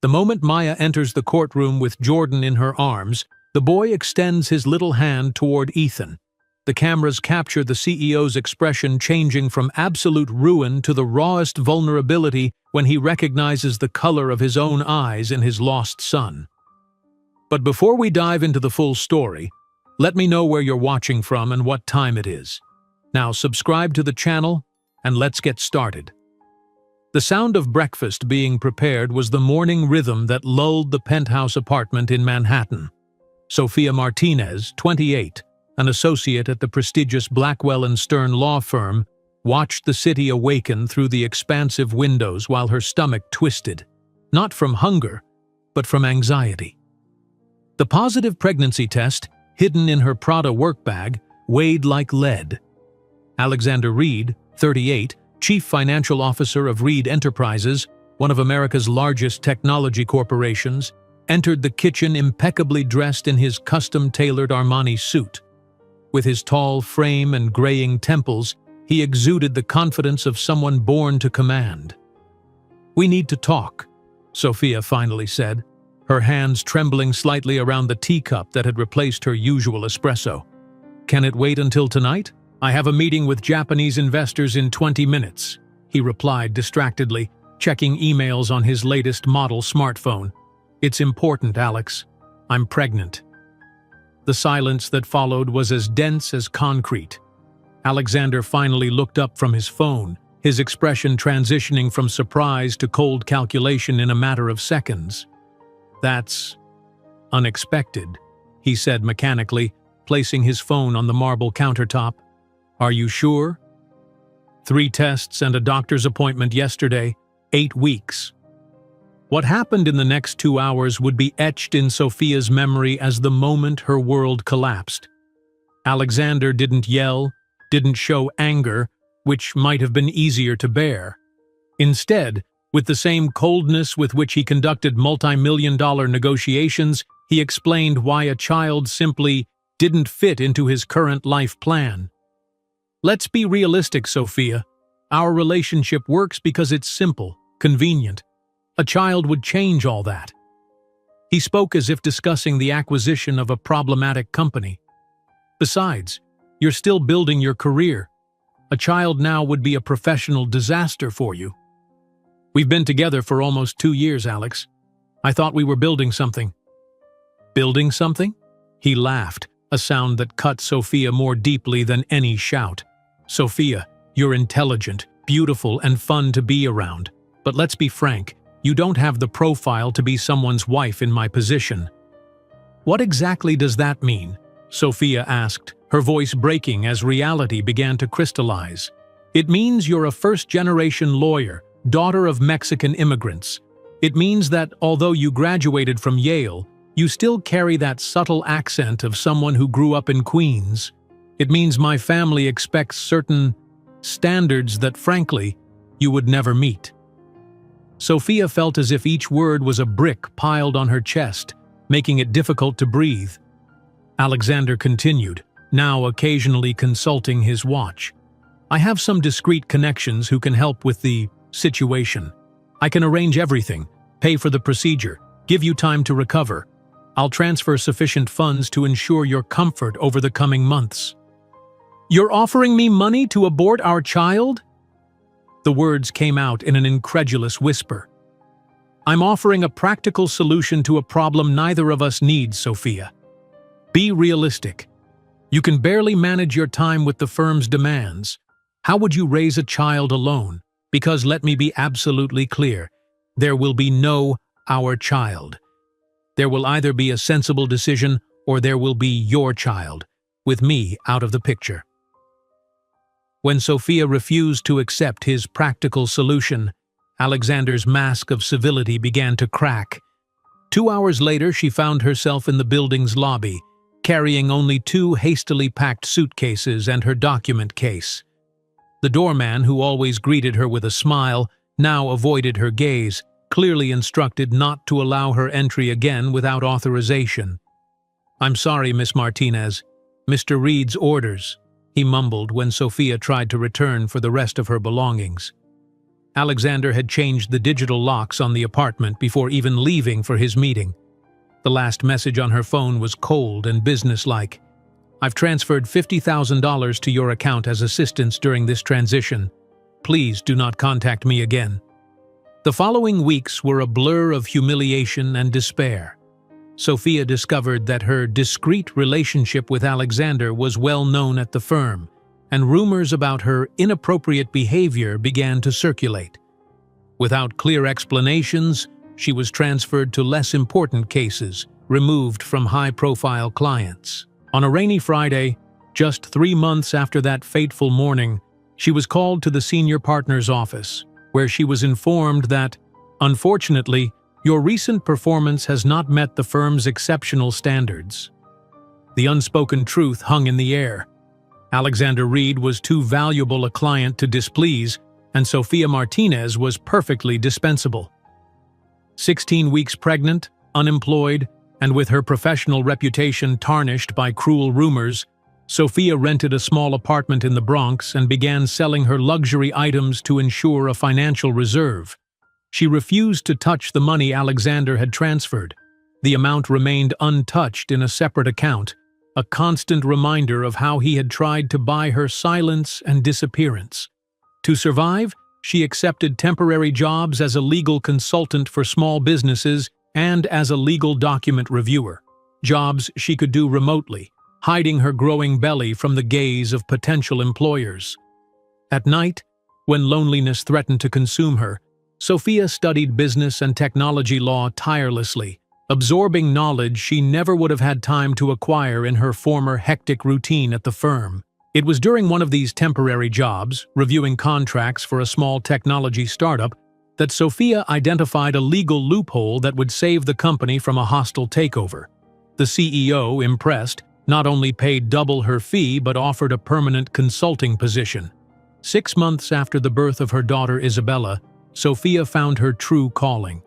The moment Maya enters the courtroom with Jordan in her arms, the boy extends his little hand toward Ethan. The cameras capture the CEO's expression changing from absolute ruin to the rawest vulnerability when he recognizes the color of his own eyes in his lost son. But before we dive into the full story, let me know where you're watching from and what time it is. Now subscribe to the channel and let's get started. The sound of breakfast being prepared was the morning rhythm that lulled the penthouse apartment in Manhattan. Sophia Martinez, 28, an associate at the prestigious Blackwell & Stern law firm, watched the city awaken through the expansive windows while her stomach twisted, not from hunger, but from anxiety. The positive pregnancy test, hidden in her Prada work bag, weighed like lead. Alexander Reed, 38, Chief Financial Officer of Reed Enterprises, one of America's largest technology corporations, entered the kitchen impeccably dressed in his custom-tailored Armani suit. With his tall frame and graying temples, he exuded the confidence of someone born to command. "We need to talk," Sophia finally said, her hands trembling slightly around the teacup that had replaced her usual espresso. "Can it wait until tonight? I have a meeting with Japanese investors in 20 minutes, he replied distractedly, checking emails on his latest model smartphone. "It's important, Alex. I'm pregnant." The silence that followed was as dense as concrete. Alexander finally looked up from his phone, his expression transitioning from surprise to cold calculation in a matter of seconds. "That's unexpected," he said mechanically, placing his phone on the marble countertop. "Are you sure?" 3 tests and a doctor's appointment yesterday, 8 weeks. What happened in the next 2 hours would be etched in Sophia's memory as the moment her world collapsed. Alexander didn't yell, didn't show anger, which might have been easier to bear. Instead, with the same coldness with which he conducted multi-million-dollar negotiations, he explained why a child simply didn't fit into his current life plan. "Let's be realistic, Sophia. Our relationship works because it's simple, convenient. A child would change all that." He spoke as if discussing the acquisition of a problematic company. "Besides, you're still building your career. A child now would be a professional disaster for you. We've been together for almost 2 years, Alex. I thought we were building something." "Building something?" He laughed, a sound that cut Sophia more deeply than any shout. "Sophia, you're intelligent, beautiful, and fun to be around. But let's be frank, you don't have the profile to be someone's wife in my position." "What exactly does that mean?" Sophia asked, her voice breaking as reality began to crystallize. "It means you're a first-generation lawyer, daughter of Mexican immigrants. It means that, although you graduated from Yale, you still carry that subtle accent of someone who grew up in Queens. It means my family expects certain standards that, frankly, you would never meet." Sophia felt as if each word was a brick piled on her chest, making it difficult to breathe. Alexander continued, now occasionally consulting his watch. "I have some discreet connections who can help with the situation. I can arrange everything, pay for the procedure, give you time to recover. I'll transfer sufficient funds to ensure your comfort over the coming months." "You're offering me money to abort our child?" The words came out in an incredulous whisper. "I'm offering a practical solution to a problem neither of us needs, Sophia. Be realistic. You can barely manage your time with the firm's demands. How would you raise a child alone? Because let me be absolutely clear, there will be no our child. There will either be a sensible decision or there will be your child, with me out of the picture." When Sophia refused to accept his practical solution, Alexander's mask of civility began to crack. 2 hours later, she found herself in the building's lobby, carrying only 2 hastily packed suitcases and her document case. The doorman, who always greeted her with a smile, now avoided her gaze, clearly instructed not to allow her entry again without authorization. "I'm sorry, Miss Martinez. Mr. Reed's orders," he mumbled when Sophia tried to return for the rest of her belongings. Alexander had changed the digital locks on the apartment before even leaving for his meeting. The last message on her phone was cold and businesslike. "I've transferred $50,000 to your account as assistance during this transition. Please do not contact me again." The following weeks were a blur of humiliation and despair. Sophia discovered that her discreet relationship with Alexander was well known at the firm, and rumors about her inappropriate behavior began to circulate. Without clear explanations, she was transferred to less important cases, removed from high-profile clients. On a rainy Friday, just 3 months after that fateful morning, she was called to the senior partner's office, where she was informed that, "Unfortunately, your recent performance has not met the firm's exceptional standards." The unspoken truth hung in the air. Alexander Reed was too valuable a client to displease, and Sofia Martinez was perfectly dispensable. 16 weeks pregnant, unemployed, and with her professional reputation tarnished by cruel rumors, Sophia rented a small apartment in the Bronx and began selling her luxury items to ensure a financial reserve. She refused to touch the money Alexander had transferred. The amount remained untouched in a separate account, a constant reminder of how he had tried to buy her silence and disappearance. To survive, she accepted temporary jobs as a legal consultant for small businesses and as a legal document reviewer, jobs she could do remotely, hiding her growing belly from the gaze of potential employers. At night, when loneliness threatened to consume her, Sophia studied business and technology law tirelessly, absorbing knowledge she never would have had time to acquire in her former hectic routine at the firm. It was during one of these temporary jobs, reviewing contracts for a small technology startup, that Sophia identified a legal loophole that would save the company from a hostile takeover. The CEO, impressed, not only paid double her fee but offered a permanent consulting position. 6 months after the birth of her daughter Isabella, Sophia found her true calling,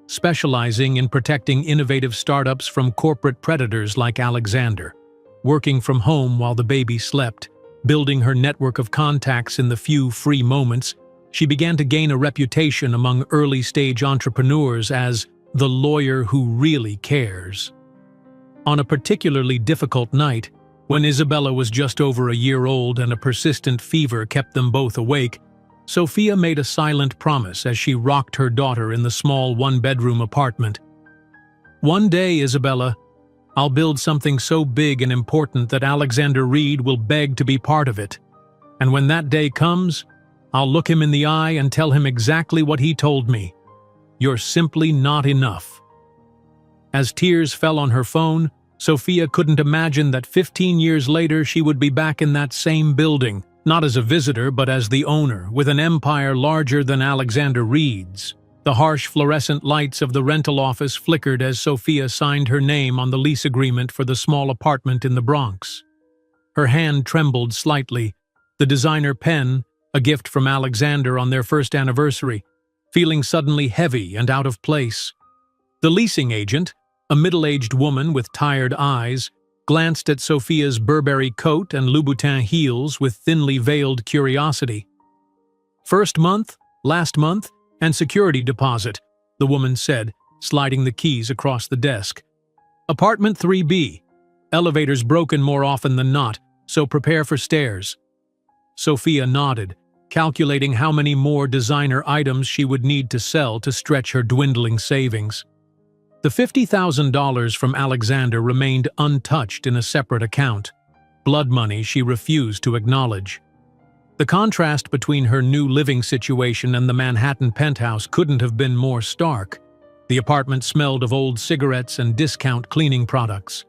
specializing in protecting innovative startups from corporate predators like Alexander. Working from home while the baby slept, building her network of contacts in the few free moments, she began to gain a reputation among early-stage entrepreneurs as the lawyer who really cares. On a particularly difficult night, when Isabella was just over a year old and a persistent fever kept them both awake, Sophia made a silent promise as she rocked her daughter in the small one-bedroom apartment. "One day, Isabella, I'll build something so big and important that Alexander Reed will beg to be part of it. And when that day comes, I'll look him in the eye and tell him exactly what he told me. You're simply not enough." As tears fell on her phone, Sophia couldn't imagine that 15 years later she would be back in that same building, not as a visitor but as the owner, with an empire larger than Alexander Reed's. The harsh fluorescent lights of the rental office flickered as Sophia signed her name on the lease agreement for the small apartment in the Bronx. Her hand trembled slightly, the designer pen, a gift from Alexander on their first anniversary, feeling suddenly heavy and out of place. The leasing agent, a middle-aged woman with tired eyes, glanced at Sophia's Burberry coat and Louboutin heels with thinly veiled curiosity. "First month, last month, and security deposit," the woman said, sliding the keys across the desk. "Apartment 3B. Elevators broken more often than not, so prepare for stairs." Sophia nodded, calculating how many more designer items she would need to sell to stretch her dwindling savings. The $50,000 from Alexander remained untouched in a separate account, blood money she refused to acknowledge. The contrast between her new living situation and the Manhattan penthouse couldn't have been more stark. The apartment smelled of old cigarettes and discount cleaning products.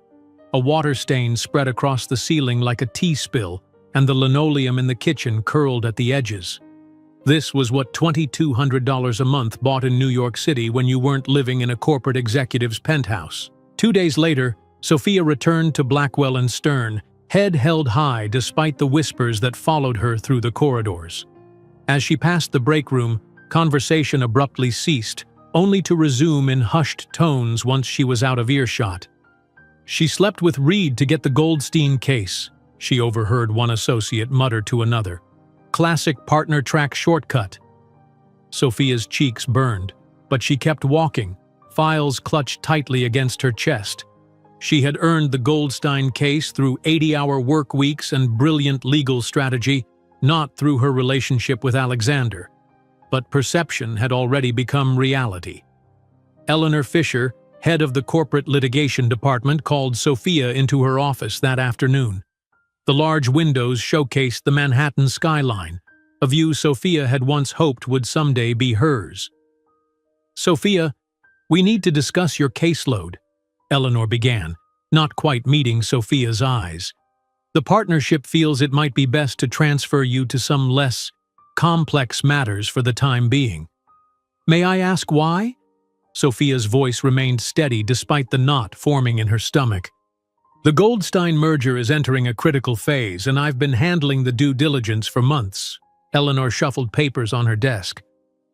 A water stain spread across the ceiling like a tea spill, and the linoleum in the kitchen curled at the edges. This was what $2,200 a month bought in New York City when you weren't living in a corporate executive's penthouse. 2 days later, Sophia returned to Blackwell and Stern, head held high despite the whispers that followed her through the corridors. As she passed the break room, conversation abruptly ceased, only to resume in hushed tones once she was out of earshot. "She slept with Reed to get the Goldstein case," she overheard one associate mutter to another. "Classic partner track shortcut." Sophia's cheeks burned, but she kept walking, files clutched tightly against her chest. She had earned the Goldstein case through 80-hour work weeks and brilliant legal strategy, not through her relationship with Alexander. But perception had already become reality. Eleanor Fisher, head of the corporate litigation department, called Sophia into her office that afternoon. The large windows showcased the Manhattan skyline, a view Sophia had once hoped would someday be hers. "Sophia, we need to discuss your caseload," Eleanor began, not quite meeting Sophia's eyes. "The partnership feels it might be best to transfer you to some less complex matters for the time being." "May I ask why?" Sophia's voice remained steady despite the knot forming in her stomach. "The Goldstein merger is entering a critical phase, and I've been handling the due diligence for months." Eleanor shuffled papers on her desk.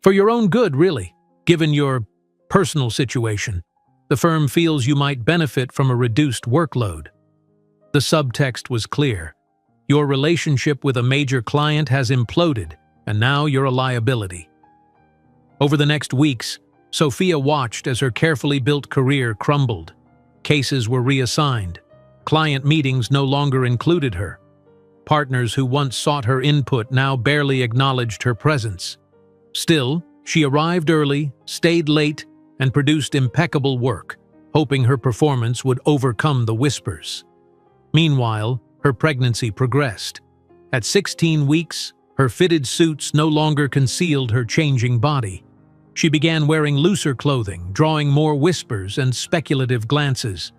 "For your own good, really, given your personal situation. The firm feels you might benefit from a reduced workload." The subtext was clear. Your relationship with a major client has imploded, and now you're a liability. Over the next weeks, Sophia watched as her carefully built career crumbled. Cases were reassigned. Client meetings no longer included her. Partners who once sought her input now barely acknowledged her presence. Still, she arrived early, stayed late, and produced impeccable work, hoping her performance would overcome the whispers. Meanwhile, her pregnancy progressed. At 16 weeks, her fitted suits no longer concealed her changing body. She began wearing looser clothing, drawing more whispers and speculative glances.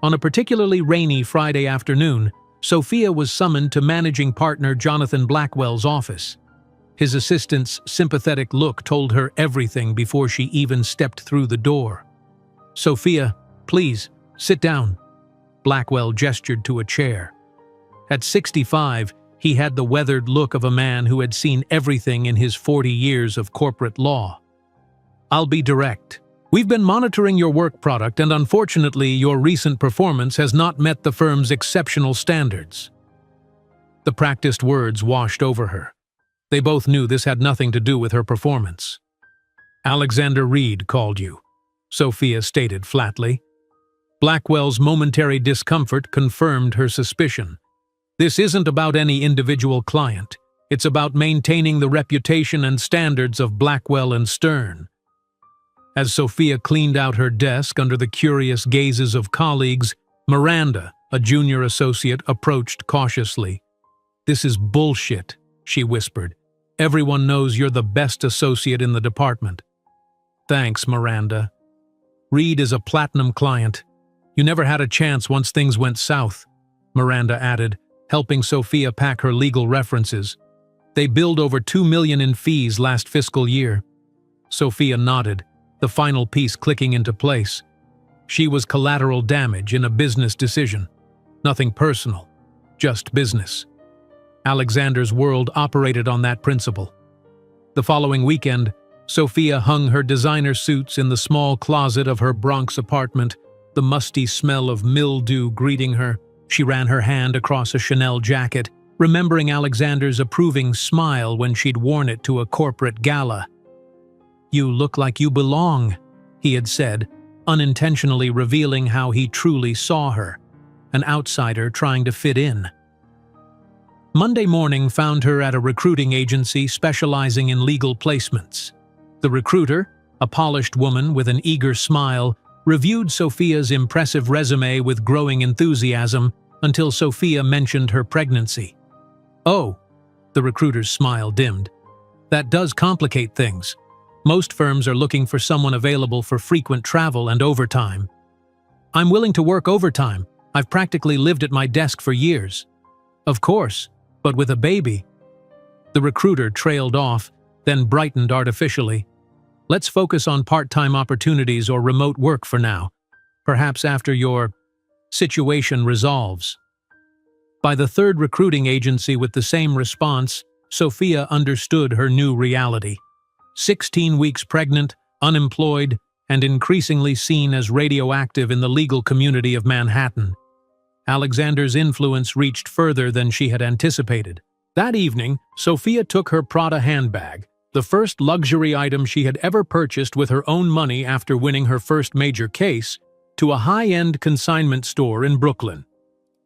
On a particularly rainy Friday afternoon, Sophia was summoned to managing partner Jonathan Blackwell's office. His assistant's sympathetic look told her everything before she even stepped through the door. "Sophia, please, sit down." Blackwell gestured to a chair. At 65, he had the weathered look of a man who had seen everything in his 40 years of corporate law. "I'll be direct. We've been monitoring your work product, and unfortunately, your recent performance has not met the firm's exceptional standards." The practiced words washed over her. They both knew this had nothing to do with her performance. "Alexander Reed called you," Sophia stated flatly. Blackwell's momentary discomfort confirmed her suspicion. "This isn't about any individual client. It's about maintaining the reputation and standards of Blackwell and Stern." As Sophia cleaned out her desk under the curious gazes of colleagues, Miranda, a junior associate, approached cautiously. "This is bullshit," she whispered. "Everyone knows you're the best associate in the department." "Thanks, Miranda. Reed is a platinum client. You never had a chance once things went south," Miranda added, helping Sophia pack her legal references. "They billed over $2 million in fees last fiscal year." Sophia nodded, the final piece clicking into place. She was collateral damage in a business decision. Nothing personal, just business. Alexander's world operated on that principle. The following weekend, Sophia hung her designer suits in the small closet of her Bronx apartment, the musty smell of mildew greeting her. She ran her hand across a Chanel jacket, remembering Alexander's approving smile when she'd worn it to a corporate gala. "You look like you belong," he had said, unintentionally revealing how he truly saw her, an outsider trying to fit in. Monday morning found her at a recruiting agency specializing in legal placements. The recruiter, a polished woman with an eager smile, reviewed Sophia's impressive resume with growing enthusiasm until Sophia mentioned her pregnancy. "Oh," the recruiter's smile dimmed. "That does complicate things. Most firms are looking for someone available for frequent travel and overtime." "I'm willing to work overtime. I've practically lived at my desk for years." "Of course, but with a baby." The recruiter trailed off, then brightened artificially. "Let's focus on part-time opportunities or remote work for now. Perhaps after your situation resolves." By the third recruiting agency with the same response, Sophia understood her new reality. 16 weeks pregnant, unemployed, and increasingly seen as radioactive in the legal community of Manhattan. Alexander's influence reached further than she had anticipated. That evening, Sophia took her Prada handbag, the first luxury item she had ever purchased with her own money after winning her first major case, to a high-end consignment store in Brooklyn.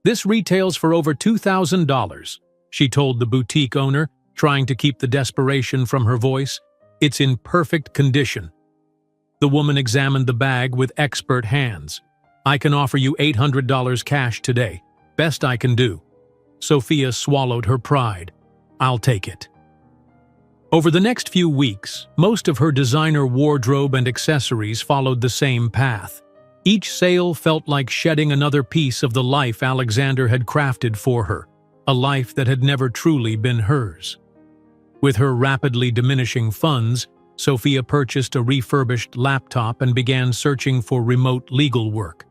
"This retails for over $2,000, she told the boutique owner, trying to keep the desperation from her voice. "It's in perfect condition." The woman examined the bag with expert hands. "I can offer you $800 cash today. Best I can do." Sophia swallowed her pride. "I'll take it." Over the next few weeks, most of her designer wardrobe and accessories followed the same path. Each sale felt like shedding another piece of the life Alexander had crafted for her, a life that had never truly been hers. With her rapidly diminishing funds, Sophia purchased a refurbished laptop and began searching for remote legal work.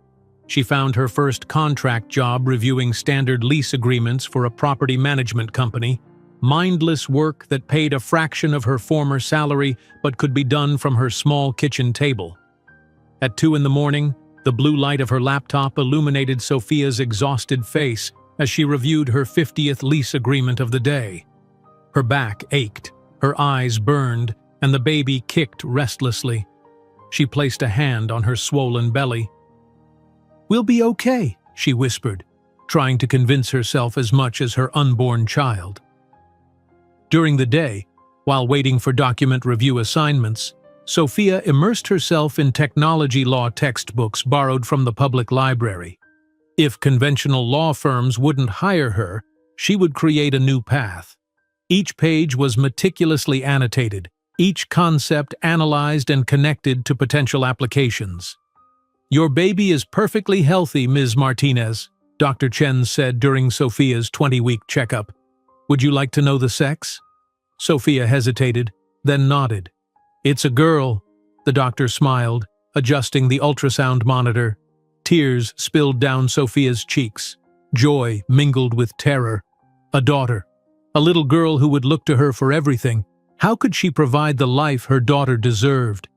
She found her first contract job reviewing standard lease agreements for a property management company, mindless work that paid a fraction of her former salary but could be done from her small kitchen table. At 2 a.m, the blue light of her laptop illuminated Sophia's exhausted face as she reviewed her 50th lease agreement of the day. Her back ached, her eyes burned, and the baby kicked restlessly. She placed a hand on her swollen belly. "We'll be okay," she whispered, trying to convince herself as much as her unborn child. During the day, while waiting for document review assignments, Sophia immersed herself in technology law textbooks borrowed from the public library. If conventional law firms wouldn't hire her, she would create a new path. Each page was meticulously annotated, each concept analyzed and connected to potential applications. "Your baby is perfectly healthy, Ms. Martinez," Dr. Chen said during Sophia's 20-week checkup. "Would you like to know the sex?" Sophia hesitated, then nodded. "It's a girl," the doctor smiled, adjusting the ultrasound monitor. Tears spilled down Sophia's cheeks. Joy mingled with terror. A daughter. A little girl who would look to her for everything. How could she provide the life her daughter deserved?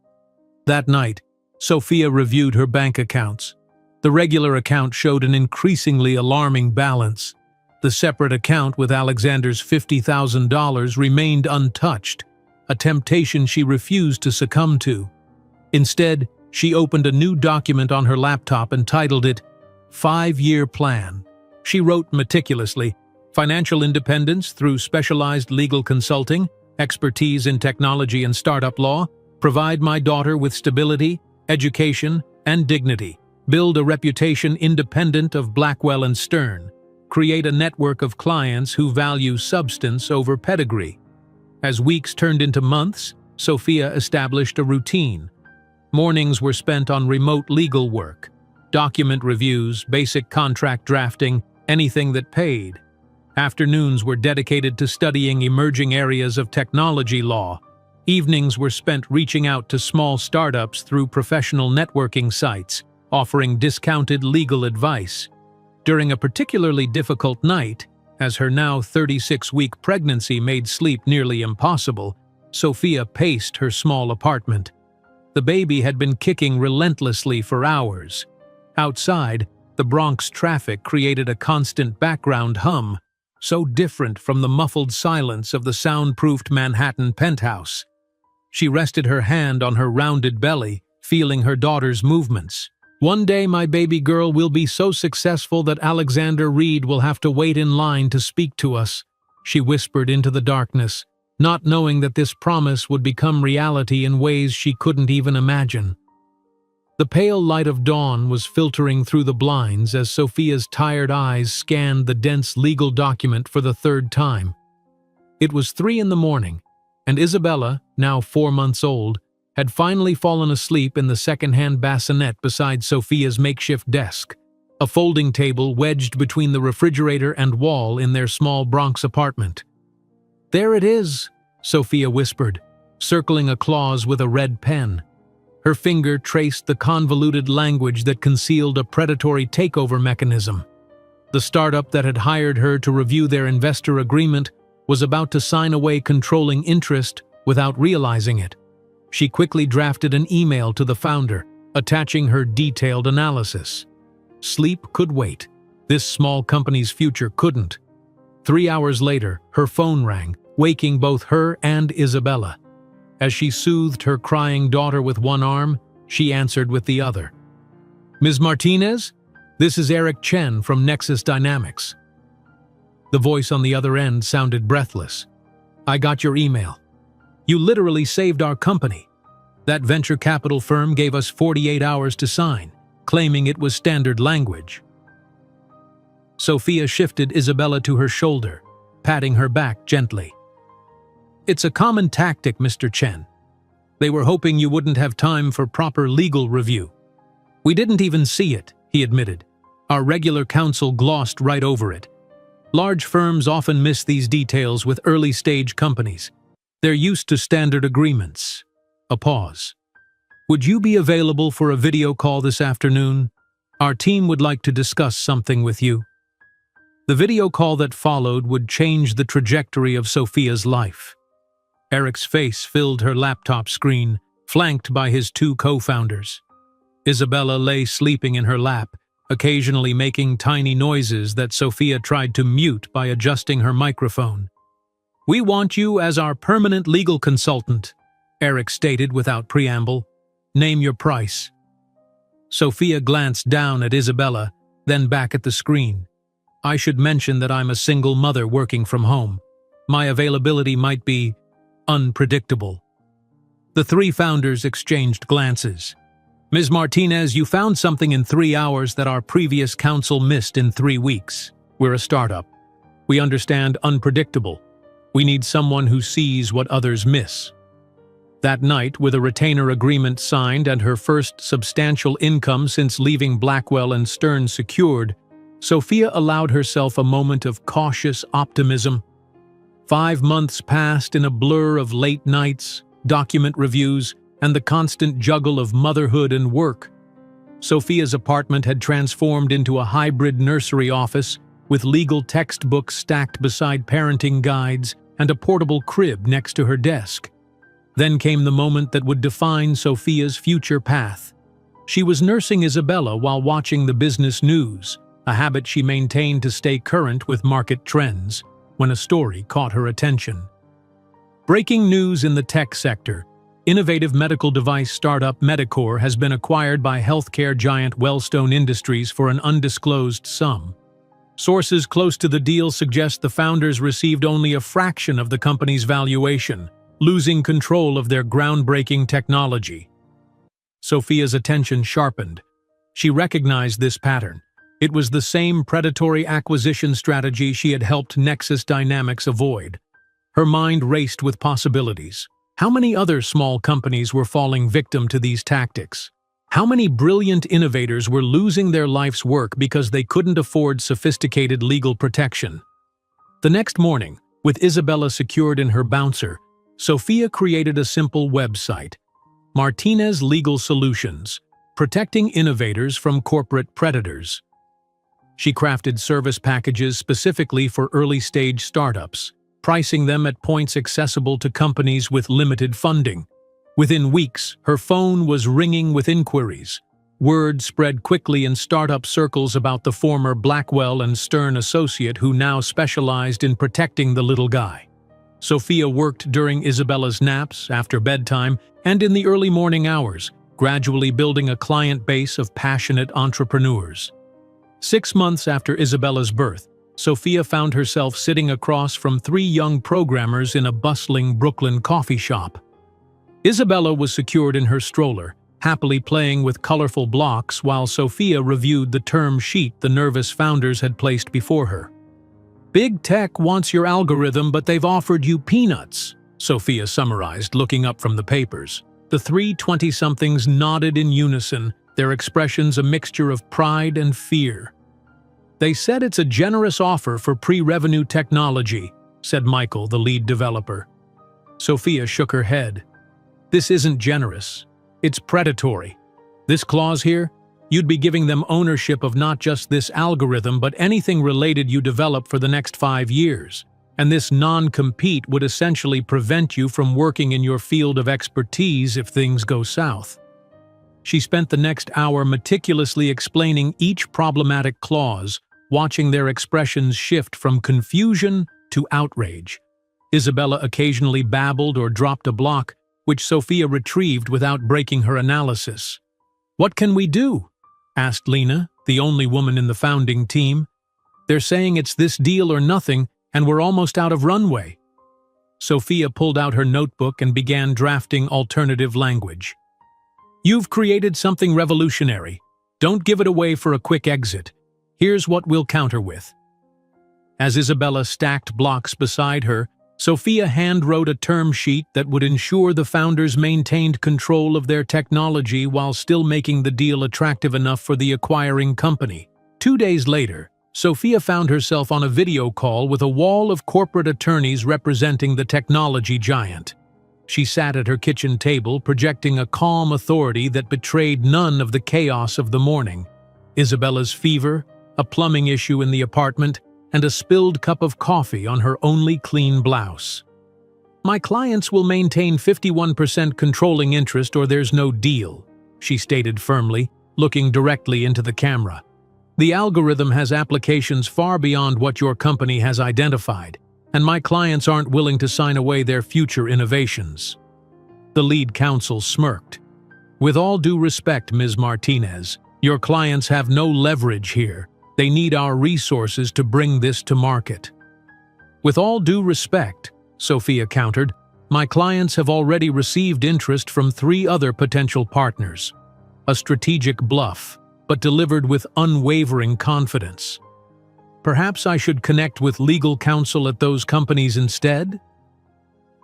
That night, Sophia reviewed her bank accounts. The regular account showed an increasingly alarming balance. The separate account with Alexander's $50,000 remained untouched, a temptation she refused to succumb to. Instead, she opened a new document on her laptop and titled it, "5-Year Plan." She wrote meticulously, "Financial independence through specialized legal consulting, expertise in technology and startup law, provide my daughter with stability, education, and dignity, build a reputation independent of Blackwell and Stern, create a network of clients who value substance over pedigree." As weeks turned into months, Sophia established a routine. Mornings were spent on remote legal work, document reviews, basic contract drafting, anything that paid. Afternoons were dedicated to studying emerging areas of technology law. Evenings were spent reaching out to small startups through professional networking sites, offering discounted legal advice. During a particularly difficult night, as her now 36-week pregnancy made sleep nearly impossible, Sophia paced her small apartment. The baby had been kicking relentlessly for hours. Outside, the Bronx traffic created a constant background hum, so different from the muffled silence of the soundproofed Manhattan penthouse. She rested her hand on her rounded belly, feeling her daughter's movements. "One day my baby girl will be so successful that Alexander Reed will have to wait in line to speak to us," she whispered into the darkness, not knowing that this promise would become reality in ways she couldn't even imagine. The pale light of dawn was filtering through the blinds as Sophia's tired eyes scanned the dense legal document for the third time. It was 3 a.m, and Isabella, now 4 months old, had finally fallen asleep in the second-hand bassinet beside Sophia's makeshift desk, a folding table wedged between the refrigerator and wall in their small Bronx apartment. "There it is," Sophia whispered, circling a clause with a red pen. Her finger traced the convoluted language that concealed a predatory takeover mechanism. The startup that had hired her to review their investor agreement was about to sign away controlling interest without realizing it. She quickly drafted an email to the founder, attaching her detailed analysis. Sleep could wait. This small company's future couldn't. 3 hours later, her phone rang, waking both her and Isabella. As she soothed her crying daughter with one arm, she answered with the other. "Ms. Martinez, this is Eric Chen from Nexus Dynamics." The voice on the other end sounded breathless. "I got your email. You literally saved our company. That venture capital firm gave us 48 hours to sign, claiming it was standard language." Sophia shifted Isabella to her shoulder, patting her back gently. "It's a common tactic, Mr. Chen. They were hoping you wouldn't have time for proper legal review." "We didn't even see it," he admitted. "Our regular counsel glossed right over it. Large firms often miss these details with early-stage companies. They're used to standard agreements." A pause. "Would you be available for a video call this afternoon? Our team would like to discuss something with you." The video call that followed would change the trajectory of Sophia's life. Eric's face filled her laptop screen, flanked by his two co-founders. Isabella lay sleeping in her lap, occasionally making tiny noises that Sophia tried to mute by adjusting her microphone. "We want you as our permanent legal consultant," Eric stated without preamble. "Name your price." Sophia glanced down at Isabella, then back at the screen. "I should mention that I'm a single mother working from home. My availability might be unpredictable." The three founders exchanged glances. "Ms. Martinez, you found something in 3 hours that our previous counsel missed in 3 weeks. We're a startup. We understand unpredictable. We need someone who sees what others miss." That night, with a retainer agreement signed and her first substantial income since leaving Blackwell and Stern secured, Sophia allowed herself a moment of cautious optimism. 5 months passed in a blur of late nights, document reviews, and the constant juggle of motherhood and work. Sophia's apartment had transformed into a hybrid nursery office, with legal textbooks stacked beside parenting guides and a portable crib next to her desk. Then came the moment that would define Sophia's future path. She was nursing Isabella while watching the business news, a habit she maintained to stay current with market trends, when a story caught her attention. Breaking news in the tech sector. Innovative medical device startup Medicor has been acquired by healthcare giant Wellstone Industries for an undisclosed sum. Sources close to the deal suggest the founders received only a fraction of the company's valuation, losing control of their groundbreaking technology. Sophia's attention sharpened. She recognized this pattern. It was the same predatory acquisition strategy she had helped Nexus Dynamics avoid. Her mind raced with possibilities. How many other small companies were falling victim to these tactics? How many brilliant innovators were losing their life's work because they couldn't afford sophisticated legal protection? The next morning, with Isabella secured in her bouncer, Sophia created a simple website, Martinez Legal Solutions, protecting innovators from corporate predators. She crafted service packages specifically for early-stage startups, pricing them at points accessible to companies with limited funding. Within weeks, her phone was ringing with inquiries. Word spread quickly in startup circles about the former Blackwell and Stern associate who now specialized in protecting the little guy. Sophia worked during Isabella's naps, after bedtime, and in the early morning hours, gradually building a client base of passionate entrepreneurs. 6 months after Isabella's birth, Sophia found herself sitting across from 3 young programmers in a bustling Brooklyn coffee shop. Isabella was secured in her stroller, happily playing with colorful blocks while Sophia reviewed the term sheet the nervous founders had placed before her. "Big Tech wants your algorithm, but they've offered you peanuts," Sophia summarized, looking up from the papers. The 3 20-somethings nodded in unison, their expressions a mixture of pride and fear. "They said it's a generous offer for pre-revenue technology," said Michael, the lead developer. Sophia shook her head. "This isn't generous. It's predatory. This clause here, you'd be giving them ownership of not just this algorithm but anything related you develop for the next 5 years. And this non-compete would essentially prevent you from working in your field of expertise if things go south." She spent the next hour meticulously explaining each problematic clause, watching their expressions shift from confusion to outrage. Isabella occasionally babbled or dropped a block, which Sophia retrieved without breaking her analysis. "What can we do?" asked Lena, the only woman in the founding team. "They're saying it's this deal or nothing, and we're almost out of runway." Sophia pulled out her notebook and began drafting alternative language. "You've created something revolutionary. Don't give it away for a quick exit. Here's what we'll counter with." As Isabella stacked blocks beside her, Sophia hand-wrote a term sheet that would ensure the founders maintained control of their technology while still making the deal attractive enough for the acquiring company. 2 days later, Sophia found herself on a video call with a wall of corporate attorneys representing the technology giant. She sat at her kitchen table, projecting a calm authority that betrayed none of the chaos of the morning. Isabella's fever, a plumbing issue in the apartment, and a spilled cup of coffee on her only clean blouse. "My clients will maintain 51% controlling interest or there's no deal," she stated firmly, looking directly into the camera. "The algorithm has applications far beyond what your company has identified, and my clients aren't willing to sign away their future innovations." The lead counsel smirked. "With all due respect, Ms. Martinez, your clients have no leverage here. They need our resources to bring this to market." "With all due respect," Sophia countered, "my clients have already received interest from 3 other potential partners. A strategic bluff, but delivered with unwavering confidence. Perhaps I should connect with legal counsel at those companies instead?"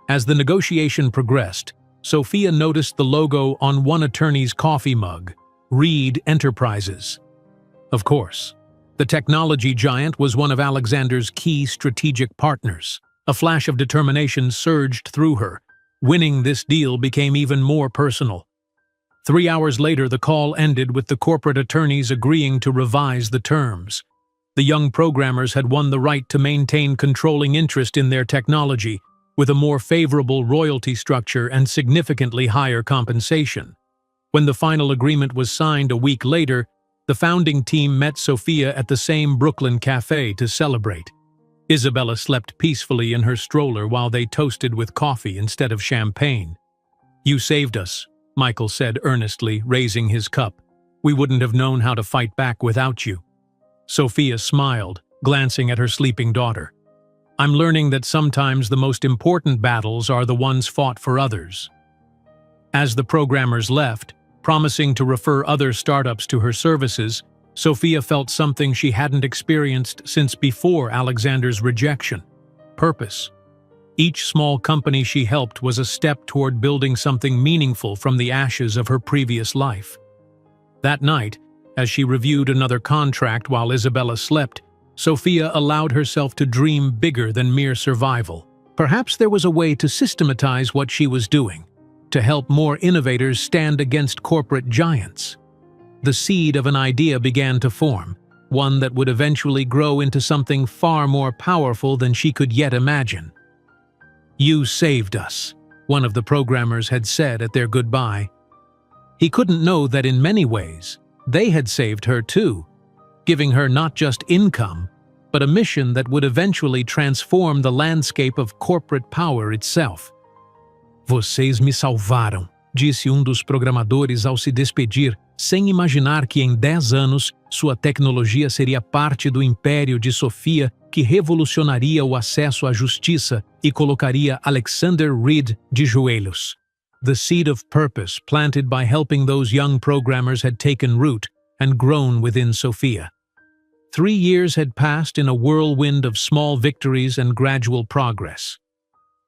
As the negotiation progressed, Sophia noticed the logo on one attorney's coffee mug, Reed Enterprises. Of course, the technology giant was one of Alexander's key strategic partners. A flash of determination surged through her. Winning this deal became even more personal. 3 hours later, the call ended with the corporate attorneys agreeing to revise the terms. The young programmers had won the right to maintain controlling interest in their technology, with a more favorable royalty structure and significantly higher compensation. When the final agreement was signed a week later, the founding team met Sophia at the same Brooklyn cafe to celebrate. Isabella slept peacefully in her stroller while they toasted with coffee instead of champagne. "You saved us," Michael said earnestly, raising his cup. "We wouldn't have known how to fight back without you." Sophia smiled, glancing at her sleeping daughter. "I'm learning that sometimes the most important battles are the ones fought for others." As the programmers left, promising to refer other startups to her services, Sophia felt something she hadn't experienced since before Alexander's rejection: purpose. Each small company she helped was a step toward building something meaningful from the ashes of her previous life. That night, as she reviewed another contract while Isabella slept, Sophia allowed herself to dream bigger than mere survival. Perhaps there was a way to systematize what she was doing, to help more innovators stand against corporate giants. The seed of an idea began to form, one that would eventually grow into something far more powerful than she could yet imagine. "You saved us," one of the programmers had said at their goodbye. He couldn't know that in many ways, they had saved her too, giving her not just income, but a mission that would eventually transform the landscape of corporate power itself. "Vocês me salvaram", disse dos programadores ao se despedir, sem imaginar que em 10 anos sua tecnologia seria parte do império de Sophia que revolucionaria o acesso à justiça e colocaria Alexander Reed de joelhos. The seed of purpose planted by helping those young programmers had taken root and grown within Sophia. 3 years had passed in a whirlwind of small victories and gradual progress.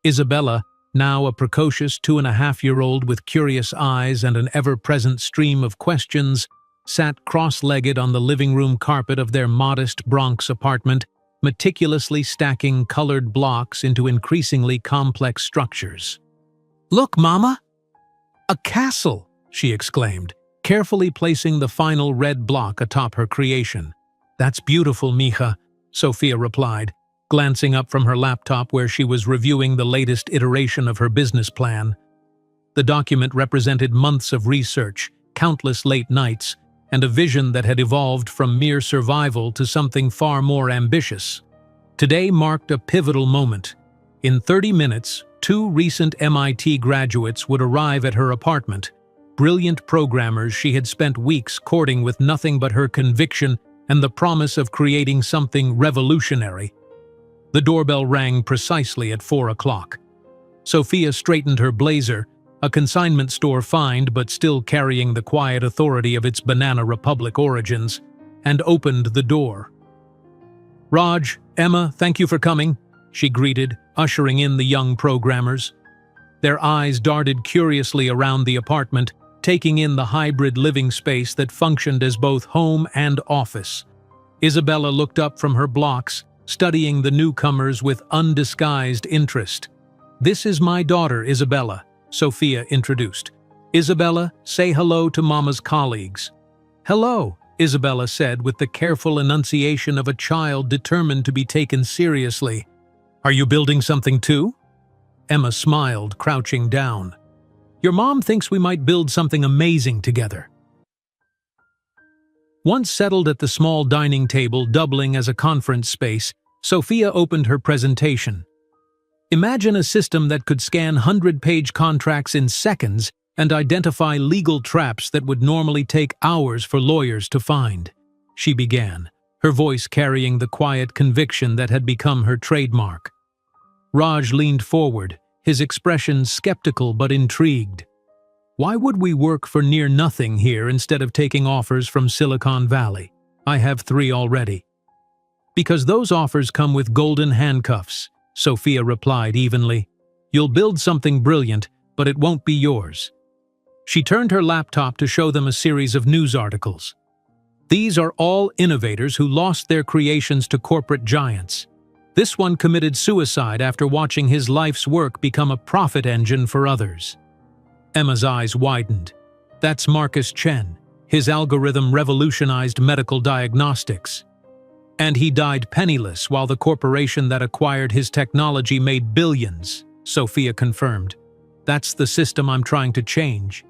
Isabella, now a precocious 2.5-year-old with curious eyes and an ever-present stream of questions, sat cross-legged on the living room carpet of their modest Bronx apartment, meticulously stacking colored blocks into increasingly complex structures. "Look, Mama! A castle!" she exclaimed, carefully placing the final red block atop her creation. "That's beautiful, mija," Sophia replied, glancing up from her laptop where she was reviewing the latest iteration of her business plan. The document represented months of research, countless late nights, and a vision that had evolved from mere survival to something far more ambitious. Today marked a pivotal moment. In 30 minutes, 2 recent MIT graduates would arrive at her apartment, brilliant programmers she had spent weeks courting with nothing but her conviction and the promise of creating something revolutionary. The doorbell rang precisely at 4 o'clock. Sophia straightened her blazer, a consignment store find but still carrying the quiet authority of its Banana Republic origins, and opened the door. "Raj, Emma, thank you for coming," she greeted, ushering in the young programmers. Their eyes darted curiously around the apartment, taking in the hybrid living space that functioned as both home and office. Isabella looked up from her blocks, studying the newcomers with undisguised interest. "This is my daughter, Isabella," Sophia introduced. "Isabella, say hello to Mama's colleagues." "Hello," Isabella said with the careful enunciation of a child determined to be taken seriously. "Are you building something too?" Emma smiled, crouching down. "Your mom thinks we might build something amazing together." Once settled at the small dining table doubling as a conference space, Sophia opened her presentation. Imagine a system that could scan 100-page contracts in seconds and identify legal traps that would normally take hours for lawyers to find, she began, her voice carrying the quiet conviction that had become her trademark. Raj leaned forward, his expression skeptical but intrigued. "Why would we work for near nothing here instead of taking offers from Silicon Valley? I have 3 already." "Because those offers come with golden handcuffs," Sophia replied evenly. "You'll build something brilliant, but it won't be yours." She turned her laptop to show them a series of news articles. "These are all innovators who lost their creations to corporate giants. This one committed suicide after watching his life's work become a profit engine for others." Emma's eyes widened. "That's Marcus Chen. His algorithm revolutionized medical diagnostics. And he died penniless while the corporation that acquired his technology made billions," Sophia confirmed. "That's the system I'm trying to change."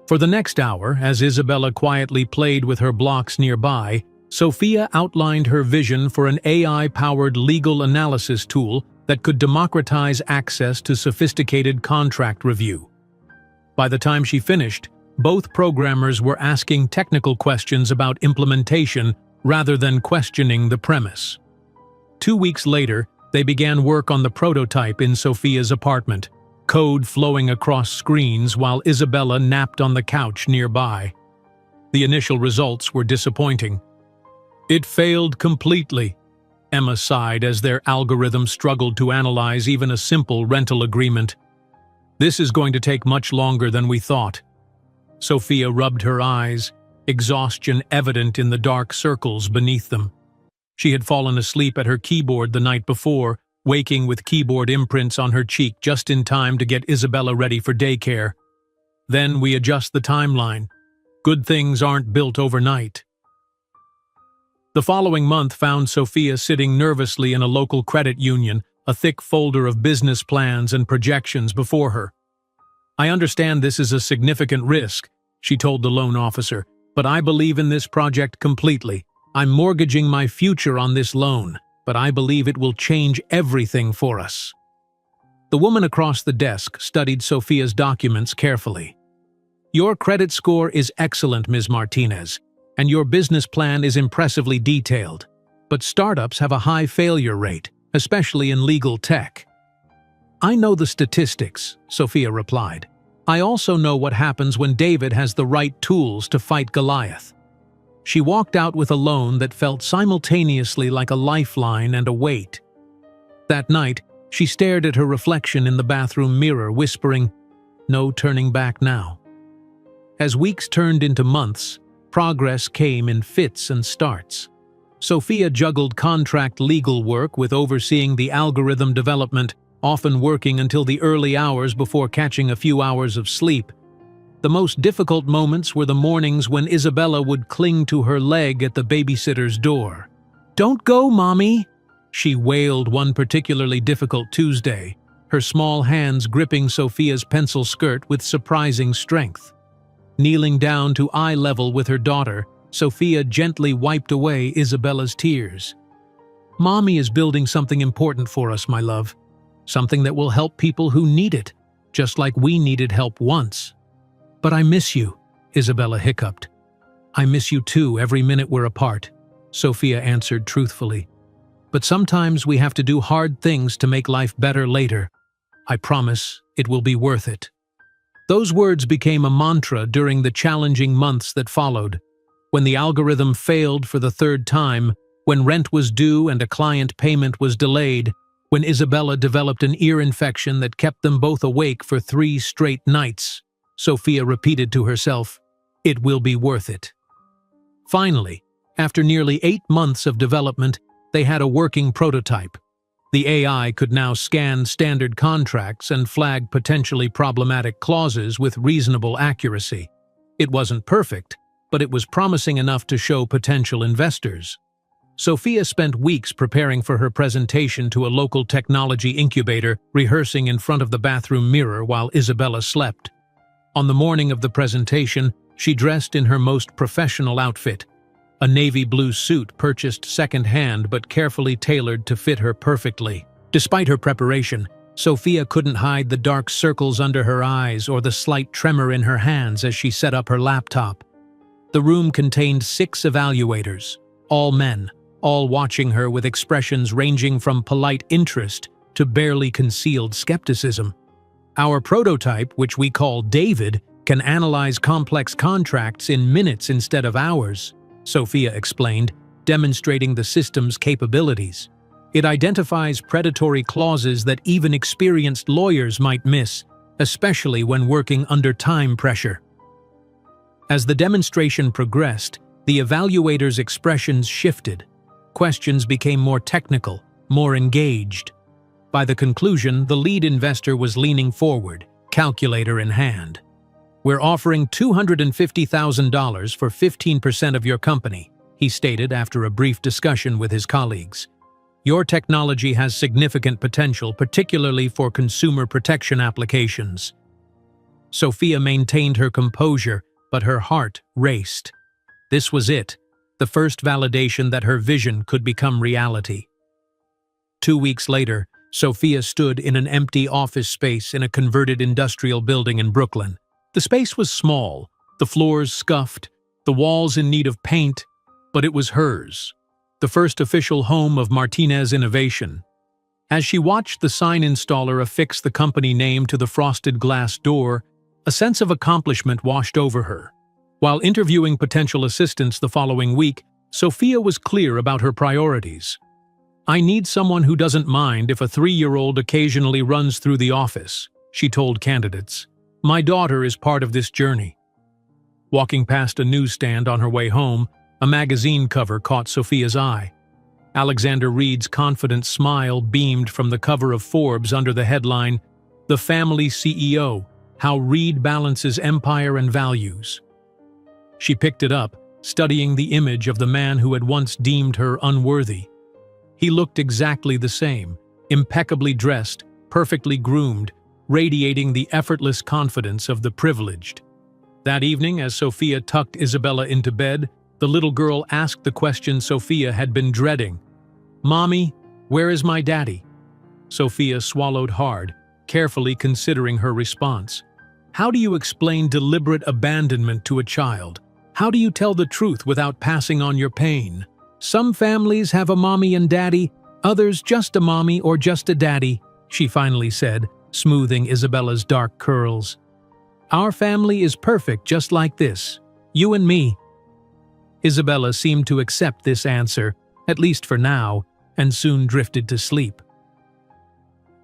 For the next hour, as Isabella quietly played with her blocks nearby, Sophia outlined her vision for an AI-powered legal analysis tool that could democratize access to sophisticated contract review. By the time she finished, both programmers were asking technical questions about implementation rather than questioning the premise. 2 weeks later, they began work on the prototype in Sophia's apartment, code flowing across screens while Isabella napped on the couch nearby. The initial results were disappointing. "It failed completely," Emma sighed as their algorithm struggled to analyze even a simple rental agreement. "This is going to take much longer than we thought." Sophia rubbed her eyes, exhaustion evident in the dark circles beneath them. She had fallen asleep at her keyboard the night before, waking with keyboard imprints on her cheek just in time to get Isabella ready for daycare. "Then we adjust the timeline. Good things aren't built overnight." The following month found Sophia sitting nervously in a local credit union, a thick folder of business plans and projections before her. "I understand this is a significant risk," she told the loan officer, "but I believe in this project completely. I'm mortgaging my future on this loan, but I believe it will change everything for us." The woman across the desk studied Sophia's documents carefully. "Your credit score is excellent, Ms. Martinez, and your business plan is impressively detailed, but startups have a high failure rate, especially in legal tech." "I know the statistics," Sophia replied. "I also know what happens when David has the right tools to fight Goliath." She walked out with a loan that felt simultaneously like a lifeline and a weight. That night, she stared at her reflection in the bathroom mirror, whispering, "No turning back now." As weeks turned into months, progress came in fits and starts. Sophia juggled contract legal work with overseeing the algorithm development, often working until the early hours before catching a few hours of sleep. The most difficult moments were the mornings when Isabella would cling to her leg at the babysitter's door. "Don't go, Mommy!" she wailed one particularly difficult Tuesday, her small hands gripping Sophia's pencil skirt with surprising strength. Kneeling down to eye level with her daughter, Sophia gently wiped away Isabella's tears. "Mommy is building something important for us, my love." something that will help people who need it, just like we needed help once. But I miss you, Isabella hiccuped. I miss you too every minute we're apart, Sophia answered truthfully. But sometimes we have to do hard things to make life better later. I promise it will be worth it. Those words became a mantra during the challenging months that followed. When the algorithm failed for the third time, when rent was due and a client payment was delayed, when Isabella developed an ear infection that kept them both awake for 3 straight nights, Sophia repeated to herself, "It will be worth it." Finally, after nearly 8 months of development, they had a working prototype. The AI could now scan standard contracts and flag potentially problematic clauses with reasonable accuracy. It wasn't perfect, but it was promising enough to show potential investors. Sophia spent weeks preparing for her presentation to a local technology incubator, rehearsing in front of the bathroom mirror while Isabella slept. On the morning of the presentation, she dressed in her most professional outfit, a navy blue suit purchased second-hand but carefully tailored to fit her perfectly. Despite her preparation, Sophia couldn't hide the dark circles under her eyes or the slight tremor in her hands as she set up her laptop. The room contained 6 evaluators, all men, all watching her with expressions ranging from polite interest to barely concealed skepticism. Our prototype, which we call David, can analyze complex contracts in minutes instead of hours, Sophia explained, demonstrating the system's capabilities. It identifies predatory clauses that even experienced lawyers might miss, especially when working under time pressure. As the demonstration progressed, the evaluators' expressions shifted. Questions became more technical, more engaged. By the conclusion, the lead investor was leaning forward, calculator in hand. "We're offering $250,000 for 15% of your company," he stated after a brief discussion with his colleagues. "Your technology has significant potential, particularly for consumer protection applications." Sophia maintained her composure, but her heart raced. This was it, the first validation that her vision could become reality. 2 weeks later, Sophia stood in an empty office space in a converted industrial building in Brooklyn. The space was small, the floors scuffed, the walls in need of paint, but it was hers, the first official home of Martinez Innovation. As she watched the sign installer affix the company name to the frosted glass door, a sense of accomplishment washed over her. While interviewing potential assistants the following week, Sophia was clear about her priorities. "I need someone who doesn't mind if a 3-year-old occasionally runs through the office," she told candidates. "My daughter is part of this journey." Walking past a newsstand on her way home, a magazine cover caught Sophia's eye. Alexander Reed's confident smile beamed from the cover of Forbes under the headline, "The Family CEO, How Reed Balances Empire and Values." She picked it up, studying the image of the man who had once deemed her unworthy. He looked exactly the same, impeccably dressed, perfectly groomed, radiating the effortless confidence of the privileged. That evening, as Sophia tucked Isabella into bed, the little girl asked the question Sophia had been dreading. "Mommy, where is my daddy?" Sophia swallowed hard, carefully considering her response. How do you explain deliberate abandonment to a child? How do you tell the truth without passing on your pain? "Some families have a mommy and daddy, others just a mommy or just a daddy," she finally said, smoothing Isabella's dark curls. "Our family is perfect just like this, you and me." Isabella seemed to accept this answer, at least for now, and soon drifted to sleep.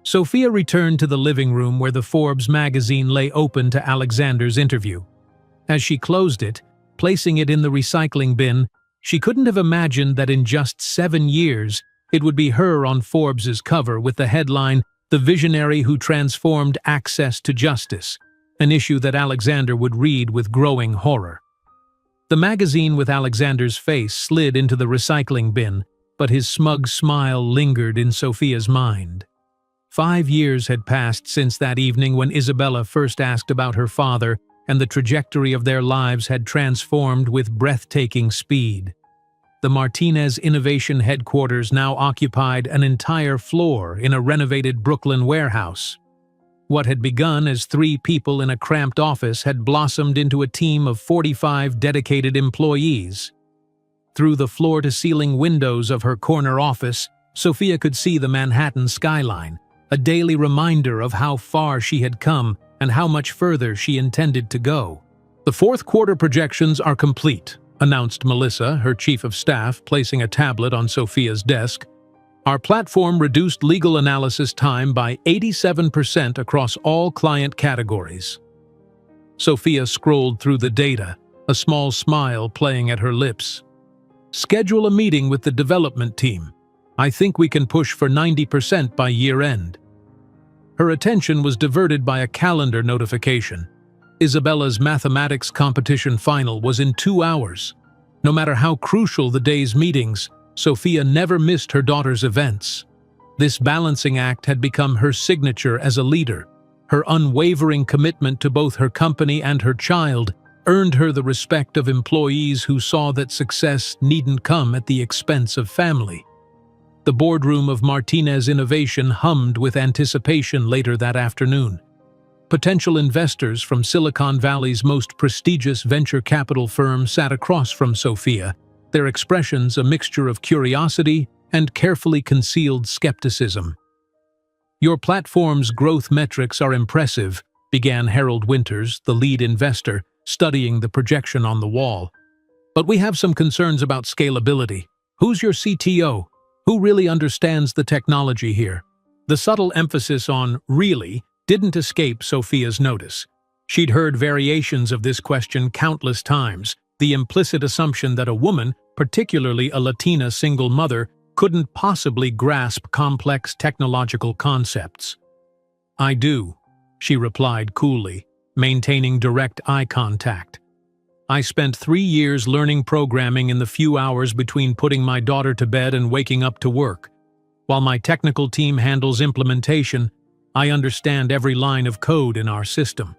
Sophia returned to the living room where the Forbes magazine lay open to Alexander's interview. As she closed it, placing it in the recycling bin, she couldn't have imagined that in just 7 years, it would be her on Forbes's cover with the headline, "The Visionary Who Transformed Access to Justice," an issue that Alexander would read with growing horror. The magazine with Alexander's face slid into the recycling bin, but his smug smile lingered in Sophia's mind. 5 years had passed since that evening when Isabella first asked about her father, and the trajectory of their lives had transformed with breathtaking speed. The Martinez Innovation headquarters now occupied an entire floor in a renovated Brooklyn warehouse. What had begun as 3 people in a cramped office had blossomed into a team of 45 dedicated employees. Through the floor-to-ceiling windows of her corner office, Sophia could see the Manhattan skyline, a daily reminder of how far she had come and how much further she intended to go. "The fourth quarter projections are complete," announced Melissa, her chief of staff, placing a tablet on Sophia's desk. "Our platform reduced legal analysis time by 87% across all client categories." Sophia scrolled through the data, a small smile playing at her lips. "Schedule a meeting with the development team. I think we can push for 90% by year-end." Her attention was diverted by a calendar notification. Isabella's mathematics competition final was in 2 hours. No matter how crucial the day's meetings, Sophia never missed her daughter's events. This balancing act had become her signature as a leader. Her unwavering commitment to both her company and her child earned her the respect of employees who saw that success needn't come at the expense of family. The boardroom of Martinez Innovation hummed with anticipation later that afternoon. Potential investors from Silicon Valley's most prestigious venture capital firm sat across from Sophia, their expressions a mixture of curiosity and carefully concealed skepticism. "Your platform's growth metrics are impressive," began Harold Winters, the lead investor, studying the projection on the wall. "But we have some concerns about scalability. Who's your CTO? Who really understands the technology here?" The subtle emphasis on "really" didn't escape Sophia's notice. She'd heard variations of this question countless times, the implicit assumption that a woman, particularly a Latina single mother, couldn't possibly grasp complex technological concepts. "I do," she replied coolly, maintaining direct eye contact. "I spent 3 years learning programming in the few hours between putting my daughter to bed and waking up to work. While my technical team handles implementation, I understand every line of code in our system."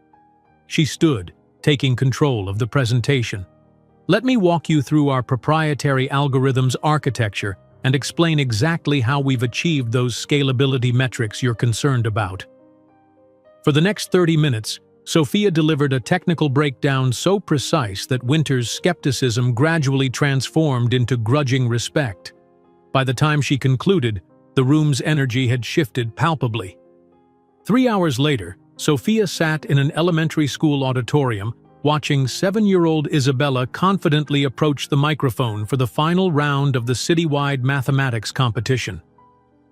She stood, taking control of the presentation. "Let me walk you through our proprietary algorithms architecture and explain exactly how we've achieved those scalability metrics you're concerned about." For the next 30 minutes, Sophia delivered a technical breakdown so precise that Winter's skepticism gradually transformed into grudging respect. By the time she concluded, the room's energy had shifted palpably. 3 hours later, Sophia sat in an elementary school auditorium, watching 7-year-old Isabella confidently approach the microphone for the final round of the citywide mathematics competition.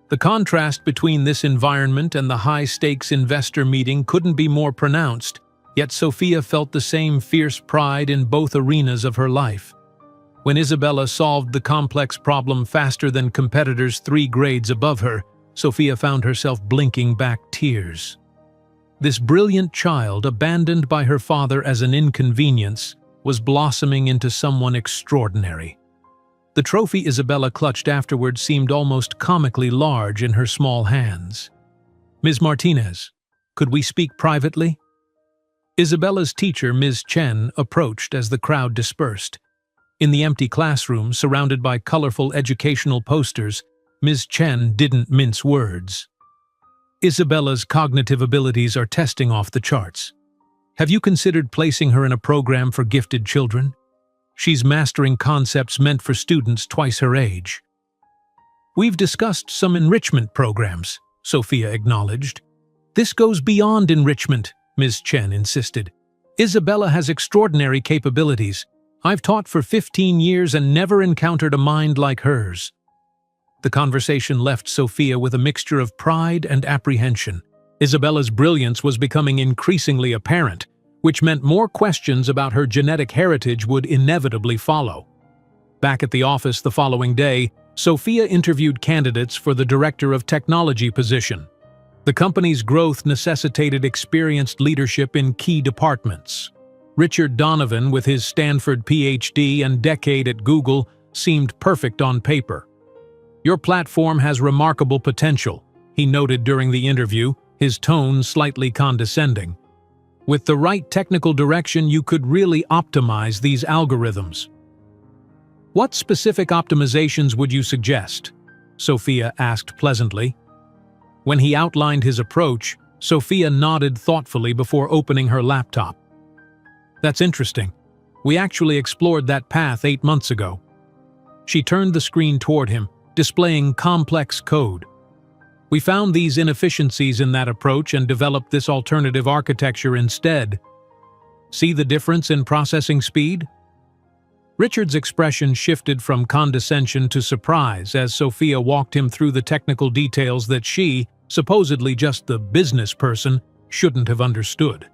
The contrast between this environment and the high-stakes investor meeting couldn't be more pronounced, yet Sophia felt the same fierce pride in both arenas of her life. When Isabella solved the complex problem faster than competitors 3 grades above her, Sophia found herself blinking back tears. This brilliant child, abandoned by her father as an inconvenience, was blossoming into someone extraordinary. The trophy Isabella clutched afterward seemed almost comically large in her small hands. "Ms. Martinez, could we speak privately?" Isabella's teacher, Ms. Chen, approached as the crowd dispersed. In the empty classroom, surrounded by colorful educational posters, Ms. Chen didn't mince words. "Isabella's cognitive abilities are testing off the charts. Have you considered placing her in a program for gifted children? She's mastering concepts meant for students twice her age." "We've discussed some enrichment programs," Sophia acknowledged. "This goes beyond enrichment," Ms. Chen insisted. "Isabella has extraordinary capabilities. I've taught for 15 years and never encountered a mind like hers." The conversation left Sophia with a mixture of pride and apprehension. Isabella's brilliance was becoming increasingly apparent, which meant more questions about her genetic heritage would inevitably follow. Back at the office the following day, Sophia interviewed candidates for the Director of Technology position. The company's growth necessitated experienced leadership in key departments. Richard Donovan, with his Stanford PhD and decade at Google, seemed perfect on paper. "Your platform has remarkable potential," he noted during the interview, his tone slightly condescending. "With the right technical direction, you could really optimize these algorithms." What specific optimizations would you suggest? Sophia asked pleasantly. When he outlined his approach, Sophia nodded thoughtfully before opening her laptop. That's interesting. We actually explored that path 8 months ago. She turned the screen toward him, displaying complex code. We found these inefficiencies in that approach and developed this alternative architecture instead. See the difference in processing speed? Richard's expression shifted from condescension to surprise as Sophia walked him through the technical details that she, supposedly just the business person, shouldn't have understood.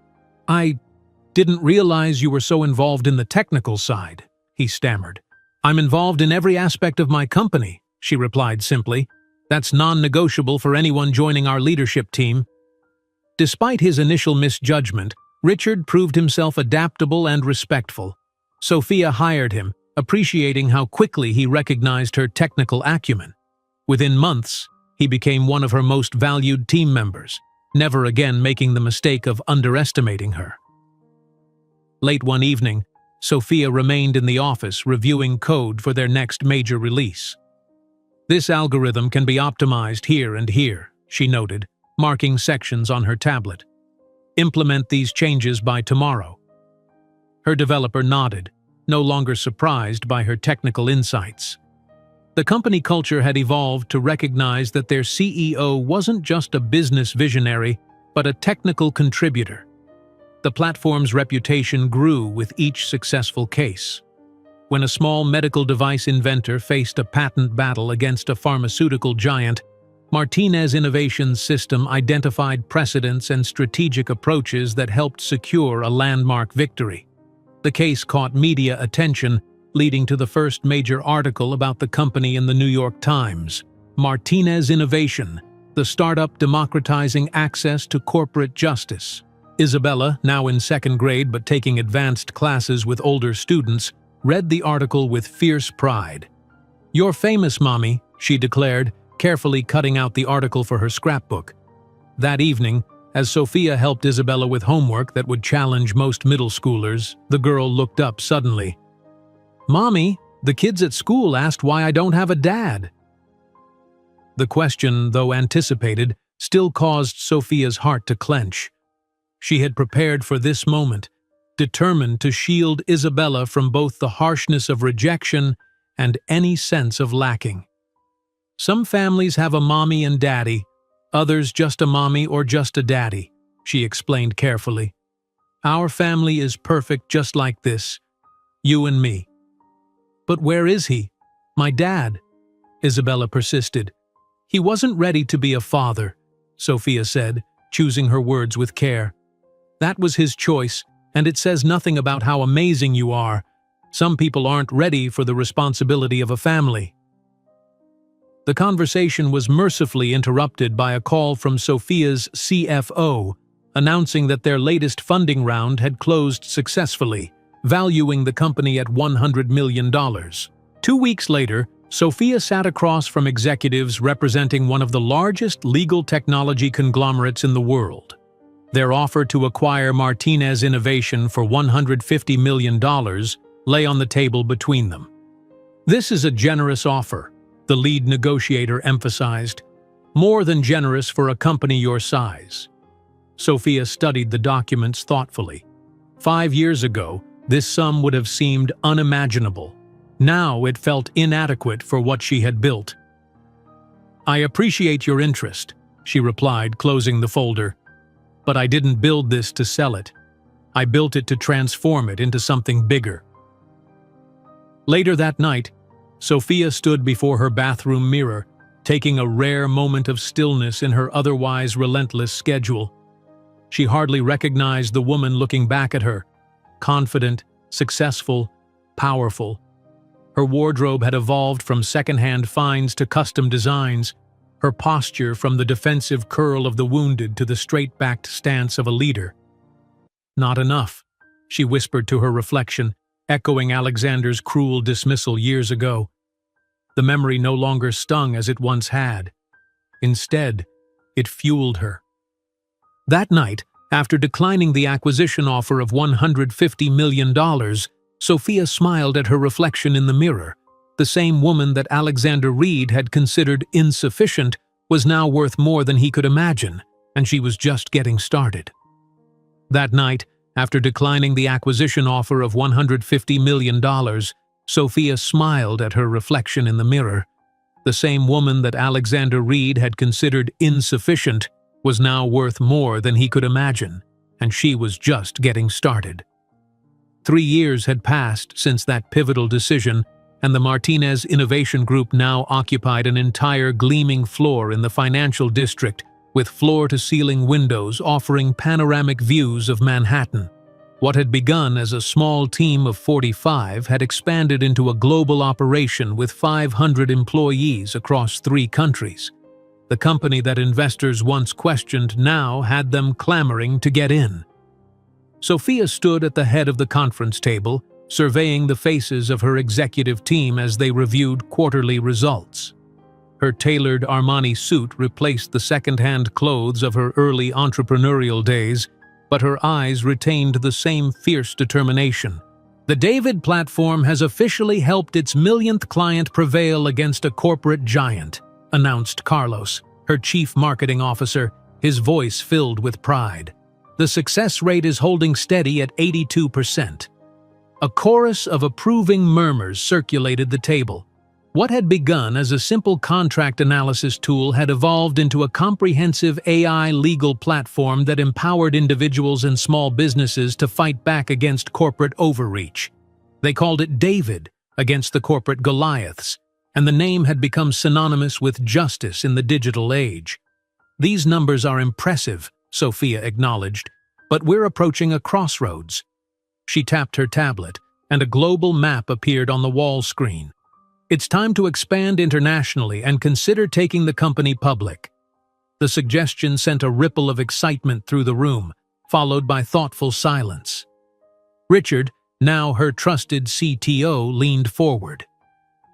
I didn't realize you were so involved in the technical side, he stammered. I'm involved in every aspect of my company, she replied simply. That's non-negotiable for anyone joining our leadership team. Despite his initial misjudgment, Richard proved himself adaptable and respectful. Sophia hired him, appreciating how quickly he recognized her technical acumen. Within months, he became one of her most valued team members, never again making the mistake of underestimating her. Late one evening, Sophia remained in the office reviewing code for their next major release. This algorithm can be optimized here and here, she noted, marking sections on her tablet. Implement these changes by tomorrow. Her developer nodded, no longer surprised by her technical insights. The company culture had evolved to recognize that their CEO wasn't just a business visionary, but a technical contributor. The platform's reputation grew with each successful case. When a small medical device inventor faced a patent battle against a pharmaceutical giant, Martinez Innovation's system identified precedents and strategic approaches that helped secure a landmark victory. The case caught media attention, leading to the first major article about the company in the New York Times. Martinez Innovation, the startup democratizing access to corporate justice. Isabella, now in 2nd grade but taking advanced classes with older students, read the article with fierce pride. "You're famous, Mommy," she declared, carefully cutting out the article for her scrapbook. That evening, as Sophia helped Isabella with homework that would challenge most middle schoolers, the girl looked up suddenly. "Mommy, the kids at school asked why I don't have a dad." The question, though anticipated, still caused Sophia's heart to clench. She had prepared for this moment, determined to shield Isabella from both the harshness of rejection and any sense of lacking. Some families have a mommy and daddy, others just a mommy or just a daddy, she explained carefully. Our family is perfect just like this, you and me. But where is he? My dad, Isabella persisted. He wasn't ready to be a father, Sophia said, choosing her words with care. That was his choice, and it says nothing about how amazing you are. Some people aren't ready for the responsibility of a family. The conversation was mercifully interrupted by a call from Sophia's CFO, announcing that their latest funding round had closed successfully, valuing the company at $100 million. 2 weeks later, Sophia sat across from executives representing one of the largest legal technology conglomerates in the world. Their offer to acquire Martinez Innovation for $150 million lay on the table between them. "This is a generous offer," the lead negotiator emphasized. "More than generous for a company your size." Sophia studied the documents thoughtfully. 5 years ago, this sum would have seemed unimaginable. Now it felt inadequate for what she had built. "I appreciate your interest," she replied, closing the folder. "But I didn't build this to sell it. I built it to transform it into something bigger." Later that night, Sophia stood before her bathroom mirror, taking a rare moment of stillness in her otherwise relentless schedule. She hardly recognized the woman looking back at her, confident, successful, powerful. Her wardrobe had evolved from second-hand finds to custom designs, her posture from the defensive curl of the wounded to the straight-backed stance of a leader. "Not enough," she whispered to her reflection, echoing Alexander's cruel dismissal years ago. The memory no longer stung as it once had. Instead, it fueled her. That night, after declining the acquisition offer of $150 million, Sophia smiled at her reflection in the mirror, The same woman that Alexander Reed had considered insufficient was now worth more than he could imagine, and she was just getting started. That night, after declining the acquisition offer of $150 million, Sophia smiled at her reflection in the mirror. The same woman that Alexander Reed had considered insufficient was now worth more than he could imagine, and she was just getting started. 3 years had passed since that pivotal decision, and the Martinez Innovation Group now occupied an entire gleaming floor in the financial district with floor-to-ceiling windows offering panoramic views of Manhattan. What had begun as a small team of 45 had expanded into a global operation with 500 employees across 3 countries. The company that investors once questioned now had them clamoring to get in. Sophia stood at the head of the conference table, surveying the faces of her executive team as they reviewed quarterly results. Her tailored Armani suit replaced the second-hand clothes of her early entrepreneurial days, but her eyes retained the same fierce determination. The David platform has officially helped its millionth client prevail against a corporate giant, announced Carlos, her chief marketing officer, his voice filled with pride. The success rate is holding steady at 82%. A chorus of approving murmurs circulated the table. What had begun as a simple contract analysis tool had evolved into a comprehensive AI legal platform that empowered individuals and small businesses to fight back against corporate overreach. They called it David against the corporate Goliaths, and the name had become synonymous with justice in the digital age. These numbers are impressive, Sophia acknowledged, but we're approaching a crossroads. She tapped her tablet, and a global map appeared on the wall screen. It's time to expand internationally and consider taking the company public. The suggestion sent a ripple of excitement through the room, followed by thoughtful silence. Richard, now her trusted CTO, leaned forward.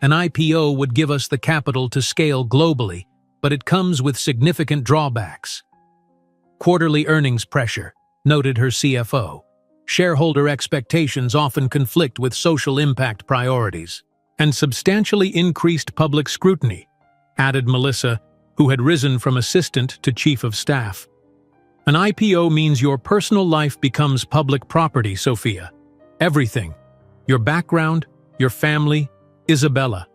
An IPO would give us the capital to scale globally, but it comes with significant drawbacks. Quarterly earnings pressure, noted her CFO. Shareholder expectations often conflict with social impact priorities. And substantially increased public scrutiny, added Melissa, who had risen from assistant to chief of staff. An IPO means your personal life becomes public property, Sophia. Everything. Your background, your family, Isabella.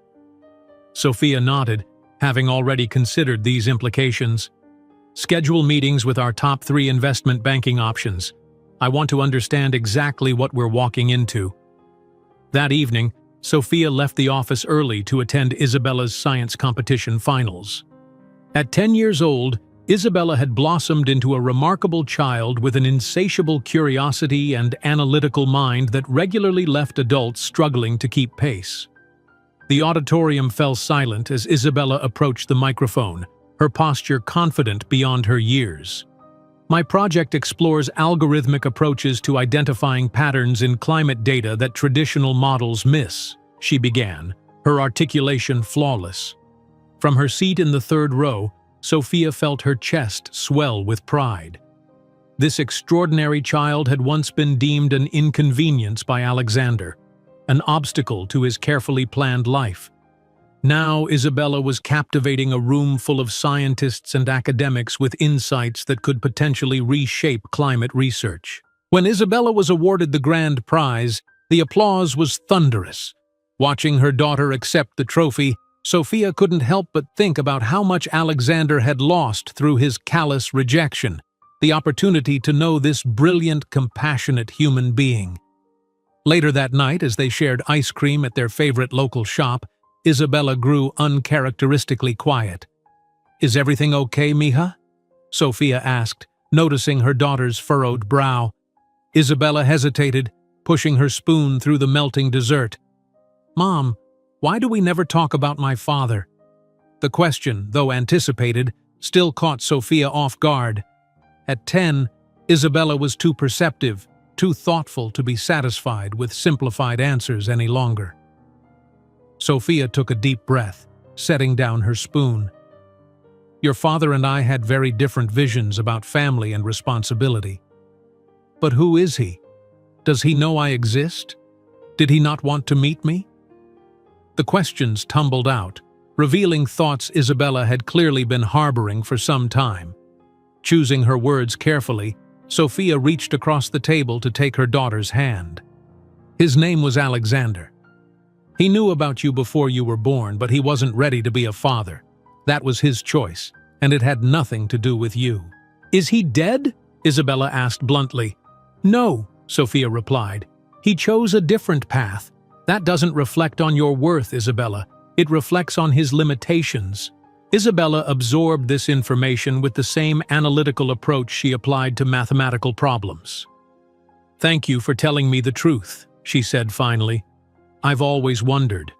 Sophia nodded, having already considered these implications. Schedule meetings with our top 3 investment banking options. I want to understand exactly what we're walking into. That evening, Sophia left the office early to attend Isabella's science competition finals. At 10 years old, Isabella had blossomed into a remarkable child with an insatiable curiosity and analytical mind that regularly left adults struggling to keep pace. The auditorium fell silent as Isabella approached the microphone, her posture confident beyond her years. My project explores algorithmic approaches to identifying patterns in climate data that traditional models miss, she began, her articulation flawless. From her seat in the 3rd row, Sophia felt her chest swell with pride. This extraordinary child had once been deemed an inconvenience by Alexander, an obstacle to his carefully planned life. Now Isabella was captivating a room full of scientists and academics with insights that could potentially reshape climate research. When Isabella was awarded the grand prize, the applause was thunderous. Watching her daughter accept the trophy, Sophia couldn't help but think about how much Alexander had lost through his callous rejection, the opportunity to know this brilliant, compassionate human being. Later that night, as they shared ice cream at their favorite local shop, Isabella grew uncharacteristically quiet. "Is everything okay, mija?" Sophia asked, noticing her daughter's furrowed brow. Isabella hesitated, pushing her spoon through the melting dessert. "Mom, why do we never talk about my father?" The question, though anticipated, still caught Sophia off guard. At 10, Isabella was too perceptive, too thoughtful to be satisfied with simplified answers any longer. Sophia took a deep breath, setting down her spoon. "Your father and I had very different visions about family and responsibility. But who is he? Does he know I exist? Did he not want to meet me?" The questions tumbled out, revealing thoughts Isabella had clearly been harboring for some time. Choosing her words carefully, Sophia reached across the table to take her daughter's hand. His name was Alexander. He knew about you before you were born, but he wasn't ready to be a father. That was his choice, and it had nothing to do with you. Is he dead? Isabella asked bluntly. No, Sophia replied. He chose a different path. That doesn't reflect on your worth, Isabella. It reflects on his limitations. Isabella absorbed this information with the same analytical approach she applied to mathematical problems. Thank you for telling me the truth, she said finally. I've always wondered.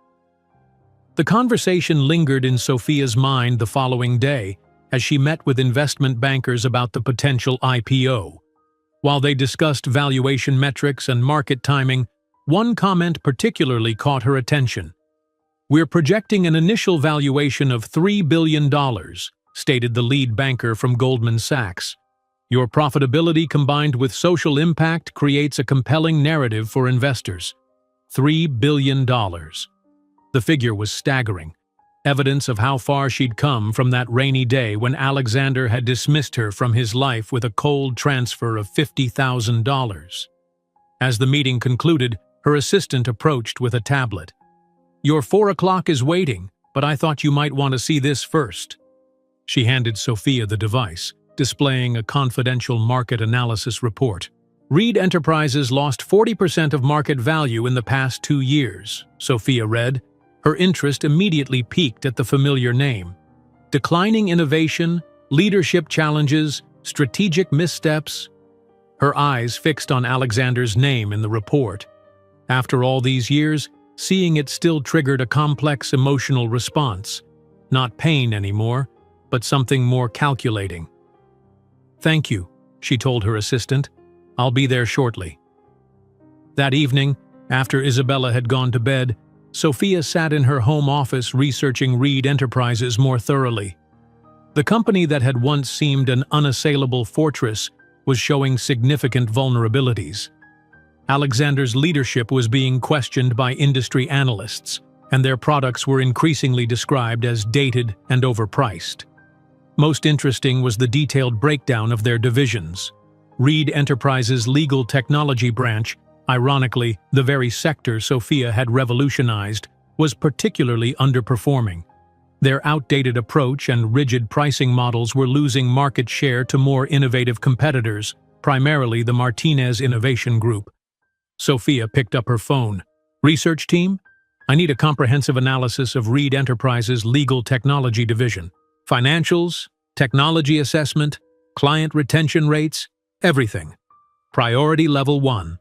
The conversation lingered in Sophia's mind the following day as she met with investment bankers about the potential IPO. While they discussed valuation metrics and market timing, one comment particularly caught her attention. We're projecting an initial valuation of $3 billion, stated the lead banker from Goldman Sachs. Your profitability combined with social impact creates a compelling narrative for investors. $3 billion. The figure was staggering, evidence of how far she'd come from that rainy day when Alexander had dismissed her from his life with a cold transfer of $50,000. As the meeting concluded, her assistant approached with a tablet. Your 4 o'clock is waiting, but I thought you might want to see this first. She handed Sophia the device, displaying a confidential market analysis report. Reed Enterprises lost 40% of market value in the past 2 years, Sophia read. Her interest immediately piqued at the familiar name. Declining innovation, leadership challenges, strategic missteps. Her eyes fixed on Alexander's name in the report. After all these years, seeing it still triggered a complex emotional response. Not pain anymore, but something more calculating. Thank you, she told her assistant. I'll be there shortly. That evening, after Isabella had gone to bed, Sophia sat in her home office researching Reed Enterprises more thoroughly. The company that had once seemed an unassailable fortress was showing significant vulnerabilities. Alexander's leadership was being questioned by industry analysts, and their products were increasingly described as dated and overpriced. Most interesting was the detailed breakdown of their divisions. Reed Enterprises' legal technology branch, ironically the very sector Sophia had revolutionized, was particularly underperforming. Their outdated approach and rigid pricing models were losing market share to more innovative competitors, primarily the Martinez Innovation Group. Sophia picked up her phone. Research team? I need a comprehensive analysis of Reed Enterprises' legal technology division. Financials, technology assessment, client retention rates, everything. Priority level 1.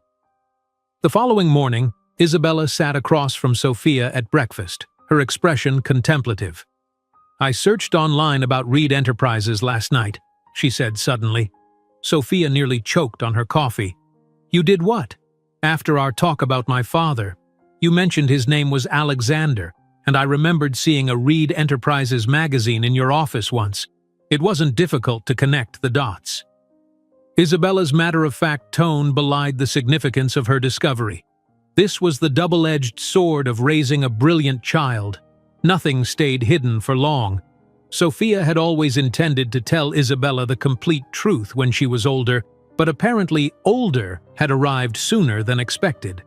The following morning, Isabella sat across from Sophia at breakfast, her expression contemplative. I searched online about Reed Enterprises last night, she said suddenly. Sophia nearly choked on her coffee. You did what? After our talk about my father, you mentioned his name was Alexander, and I remembered seeing a Reed Enterprises magazine in your office once. It wasn't difficult to connect the dots. Isabella's matter-of-fact tone belied the significance of her discovery. This was the double-edged sword of raising a brilliant child. Nothing stayed hidden for long. Sophia had always intended to tell Isabella the complete truth when she was older, but apparently older had arrived sooner than expected.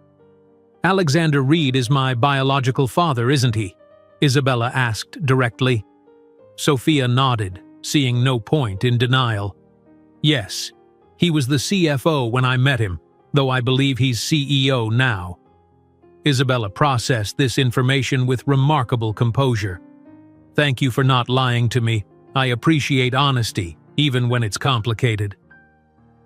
Alexander Reed is my biological father, isn't he? Isabella asked directly. Sophia nodded, seeing no point in denial. Yes, he was the CFO when I met him, though I believe he's CEO now. Isabella processed this information with remarkable composure. Thank you for not lying to me. I appreciate honesty, even when it's complicated.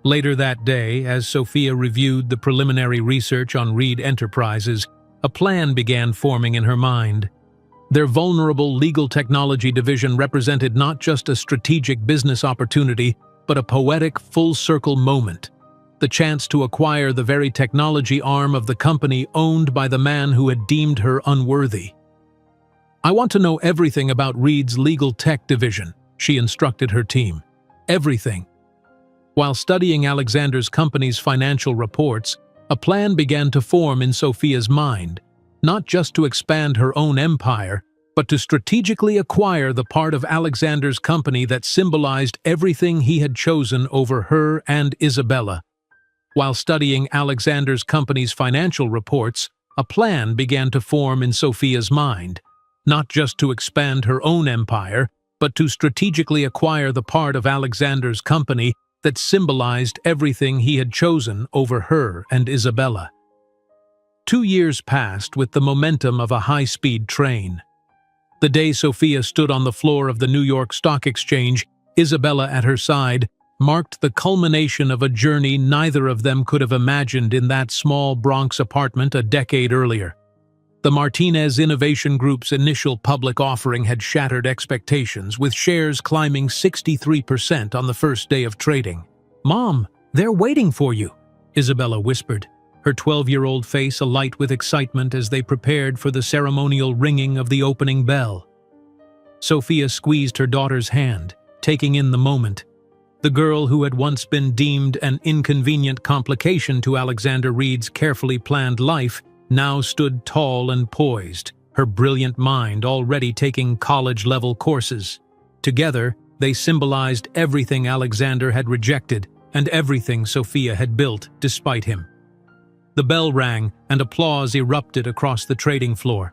Later that day, as Sophia reviewed the preliminary research on Reed Enterprises, a plan began forming in her mind. Their vulnerable legal technology division represented not just a strategic business opportunity, but a poetic full-circle moment. The chance to acquire the very technology arm of the company owned by the man who had deemed her unworthy. I want to know everything about Reed's legal tech division, she instructed her team. Everything. While studying Alexander's company's financial reports, a plan began to form in Sophia's mind. not just to expand her own empire, but to strategically acquire the part of Alexander's company that symbolized everything he had chosen over her and Isabella. While studying Alexander's company's financial reports, a plan began to form in Sophia's mind, not just to expand her own empire, but to strategically acquire the part of Alexander's company that symbolized everything he had chosen over her and Isabella. 2 years passed with the momentum of a high-speed train. The day Sophia stood on the floor of the New York Stock Exchange, Isabella at her side, marked the culmination of a journey neither of them could have imagined in that small Bronx apartment a decade earlier. The Martinez Innovation Group's initial public offering had shattered expectations, with shares climbing 63% on the first day of trading. "Mom, they're waiting for you," Isabella whispered, her 12-year-old face alight with excitement as they prepared for the ceremonial ringing of the opening bell. Sophia squeezed her daughter's hand, taking in the moment. The girl who had once been deemed an inconvenient complication to Alexander Reed's carefully planned life now stood tall and poised, her brilliant mind already taking college-level courses. Together, they symbolized everything Alexander had rejected and everything Sophia had built despite him. The bell rang and applause erupted across the trading floor.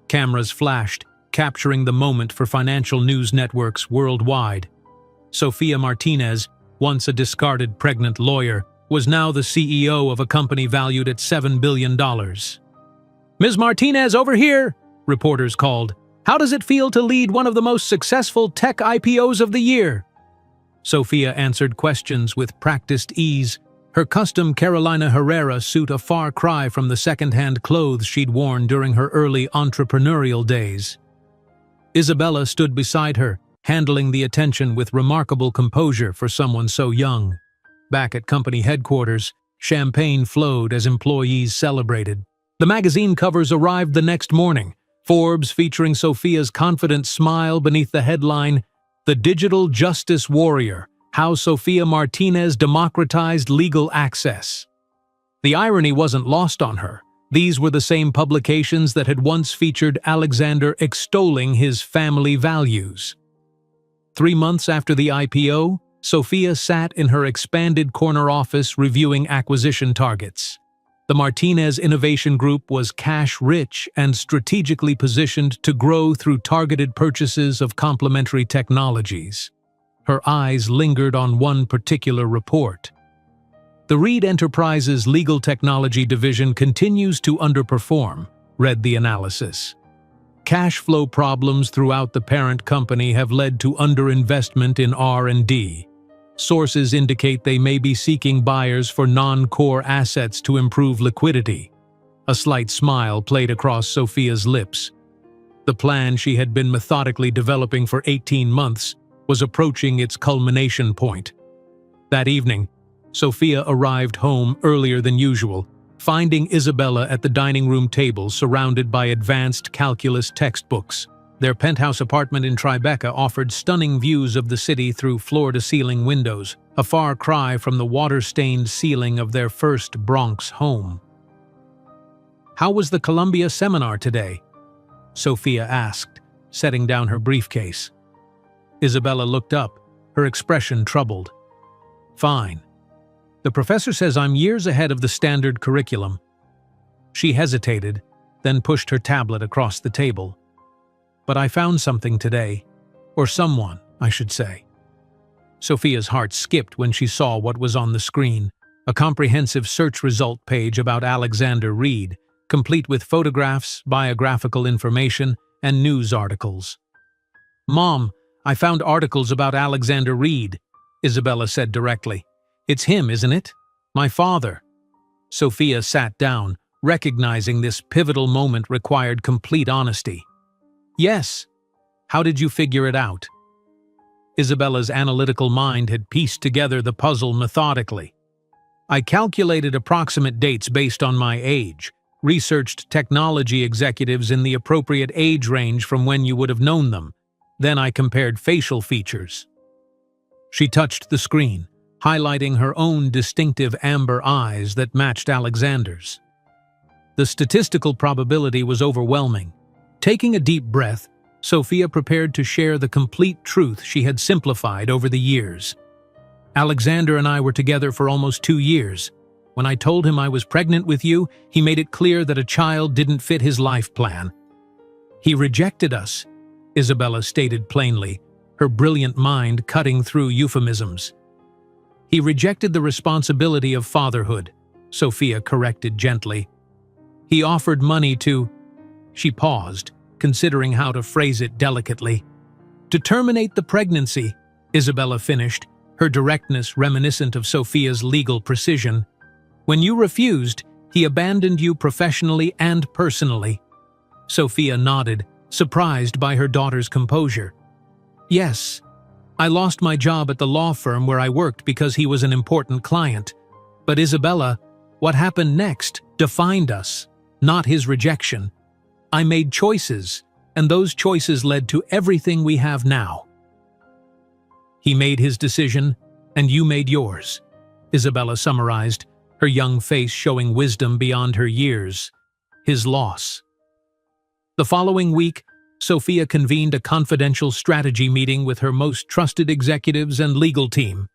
Cameras flashed, capturing the moment for financial news networks worldwide. Sophia Martinez, once a discarded pregnant lawyer, was now the CEO of a company valued at $7 billion. "Ms. Martinez, over here!" reporters called. "How does it feel to lead one of the most successful tech IPOs of the year?" Sophia answered questions with practiced ease, her custom Carolina Herrera suit a far cry from the second-hand clothes she'd worn during her early entrepreneurial days. Isabella stood beside her, handling the attention with remarkable composure for someone so young. Back at company headquarters, champagne flowed as employees celebrated. The magazine covers arrived the next morning, Forbes featuring Sophia's confident smile beneath the headline, "The Digital Justice Warrior: How Sophia Martinez Democratized Legal Access." The irony wasn't lost on her. These were the same publications that had once featured Alexander extolling his family values. 3 months after the IPO, Sophia sat in her expanded corner office reviewing acquisition targets. The Martinez Innovation Group was cash-rich and strategically positioned to grow through targeted purchases of complementary technologies. Her eyes lingered on one particular report. "The Reed Enterprises Legal Technology Division continues to underperform," read the analysis. "Cash flow problems throughout the parent company have led to underinvestment in R&D. Sources indicate they may be seeking buyers for non-core assets to improve liquidity." A slight smile played across Sophia's lips. The plan she had been methodically developing for 18 months was approaching its culmination point. That evening, Sophia arrived home earlier than usual, finding Isabella at the dining room table surrounded by advanced calculus textbooks. Their penthouse apartment in Tribeca offered stunning views of the city through floor-to-ceiling windows, a far cry from the water-stained ceiling of their first Bronx home. "How was the Columbia seminar today?" Sophia asked, setting down her briefcase. Isabella looked up, her expression troubled. "Fine. The professor says I'm years ahead of the standard curriculum." She hesitated, then pushed her tablet across the table. "But I found something today. Or someone, I should say." Sophia's heart skipped when she saw what was on the screen, a comprehensive search result page about Alexander Reed, complete with photographs, biographical information, and news articles. "Mom, I found articles about Alexander Reed," Isabella said directly. "It's him, isn't it? My father." Sophia sat down, recognizing this pivotal moment required complete honesty. "Yes. How did you figure it out?" Isabella's analytical mind had pieced together the puzzle methodically. "I calculated approximate dates based on my age, researched technology executives in the appropriate age range from when you would have known them. Then I compared facial features." She touched the screen, highlighting her own distinctive amber eyes that matched Alexander's. The statistical probability was overwhelming. Taking a deep breath, Sophia prepared to share the complete truth she had simplified over the years. Alexander and I were together for almost 2 years. When I told him I was pregnant with you, he made it clear that a child didn't fit his life plan. He rejected us, Isabella stated plainly, her brilliant mind cutting through euphemisms. He rejected the responsibility of fatherhood, Sophia corrected gently. He offered money to... She paused, considering how to phrase it delicately. To terminate the pregnancy, Isabella finished, her directness reminiscent of Sophia's legal precision. When you refused, he abandoned you professionally and personally. Sophia nodded, surprised by her daughter's composure. Yes, I lost my job at the law firm where I worked because he was an important client. But Isabella, what happened next defined us, not his rejection. I made choices, and those choices led to everything we have now. He made his decision, and you made yours, Isabella summarized, her young face showing wisdom beyond her years. His loss. The following week, Sophia convened a confidential strategy meeting with her most trusted executives and legal team.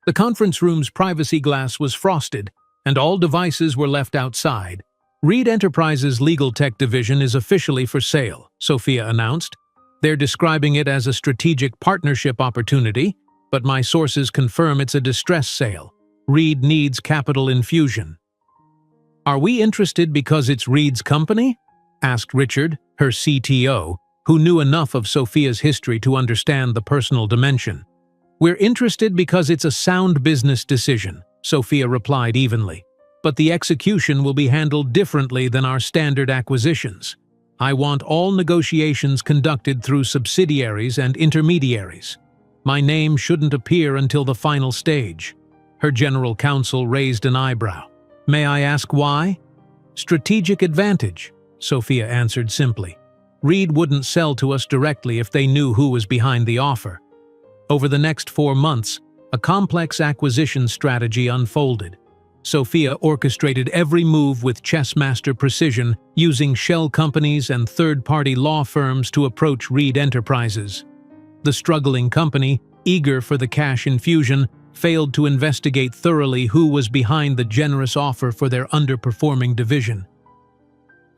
The conference room's privacy glass was frosted, and all devices were left outside. Reed Enterprises' legal tech division is officially for sale, Sophia announced. They're describing it as a strategic partnership opportunity, but my sources confirm it's a distress sale. Reed needs capital infusion. Are we interested because it's Reed's company? Asked Richard, her CTO, who knew enough of Sophia's history to understand the personal dimension. We're interested because it's a sound business decision, Sophia replied evenly. But the execution will be handled differently than our standard acquisitions. I want all negotiations conducted through subsidiaries and intermediaries. My name shouldn't appear until the final stage. Her general counsel raised an eyebrow. May I ask why? Strategic advantage, Sophia answered simply. Reed wouldn't sell to us directly if they knew who was behind the offer. Over the next 4 months, a complex acquisition strategy unfolded. Sophia orchestrated every move with chess master precision, using shell companies and third-party law firms to approach Reed Enterprises. The struggling company, eager for the cash infusion, failed to investigate thoroughly who was behind the generous offer for their underperforming division.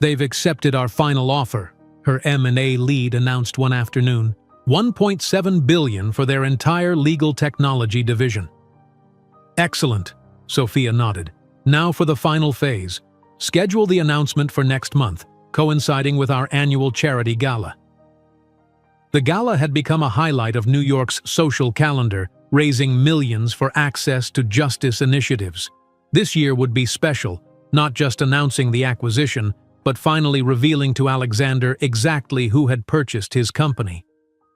They've accepted our final offer, her M&A lead announced one afternoon. $1.7 billion for their entire legal technology division. Excellent. Sophia nodded. Now for the final phase. Schedule the announcement for next month, coinciding with our annual charity gala. The gala had become a highlight of New York's social calendar, raising millions for access to justice initiatives. This year would be special, not just announcing the acquisition, but finally revealing to Alexander exactly who had purchased his company.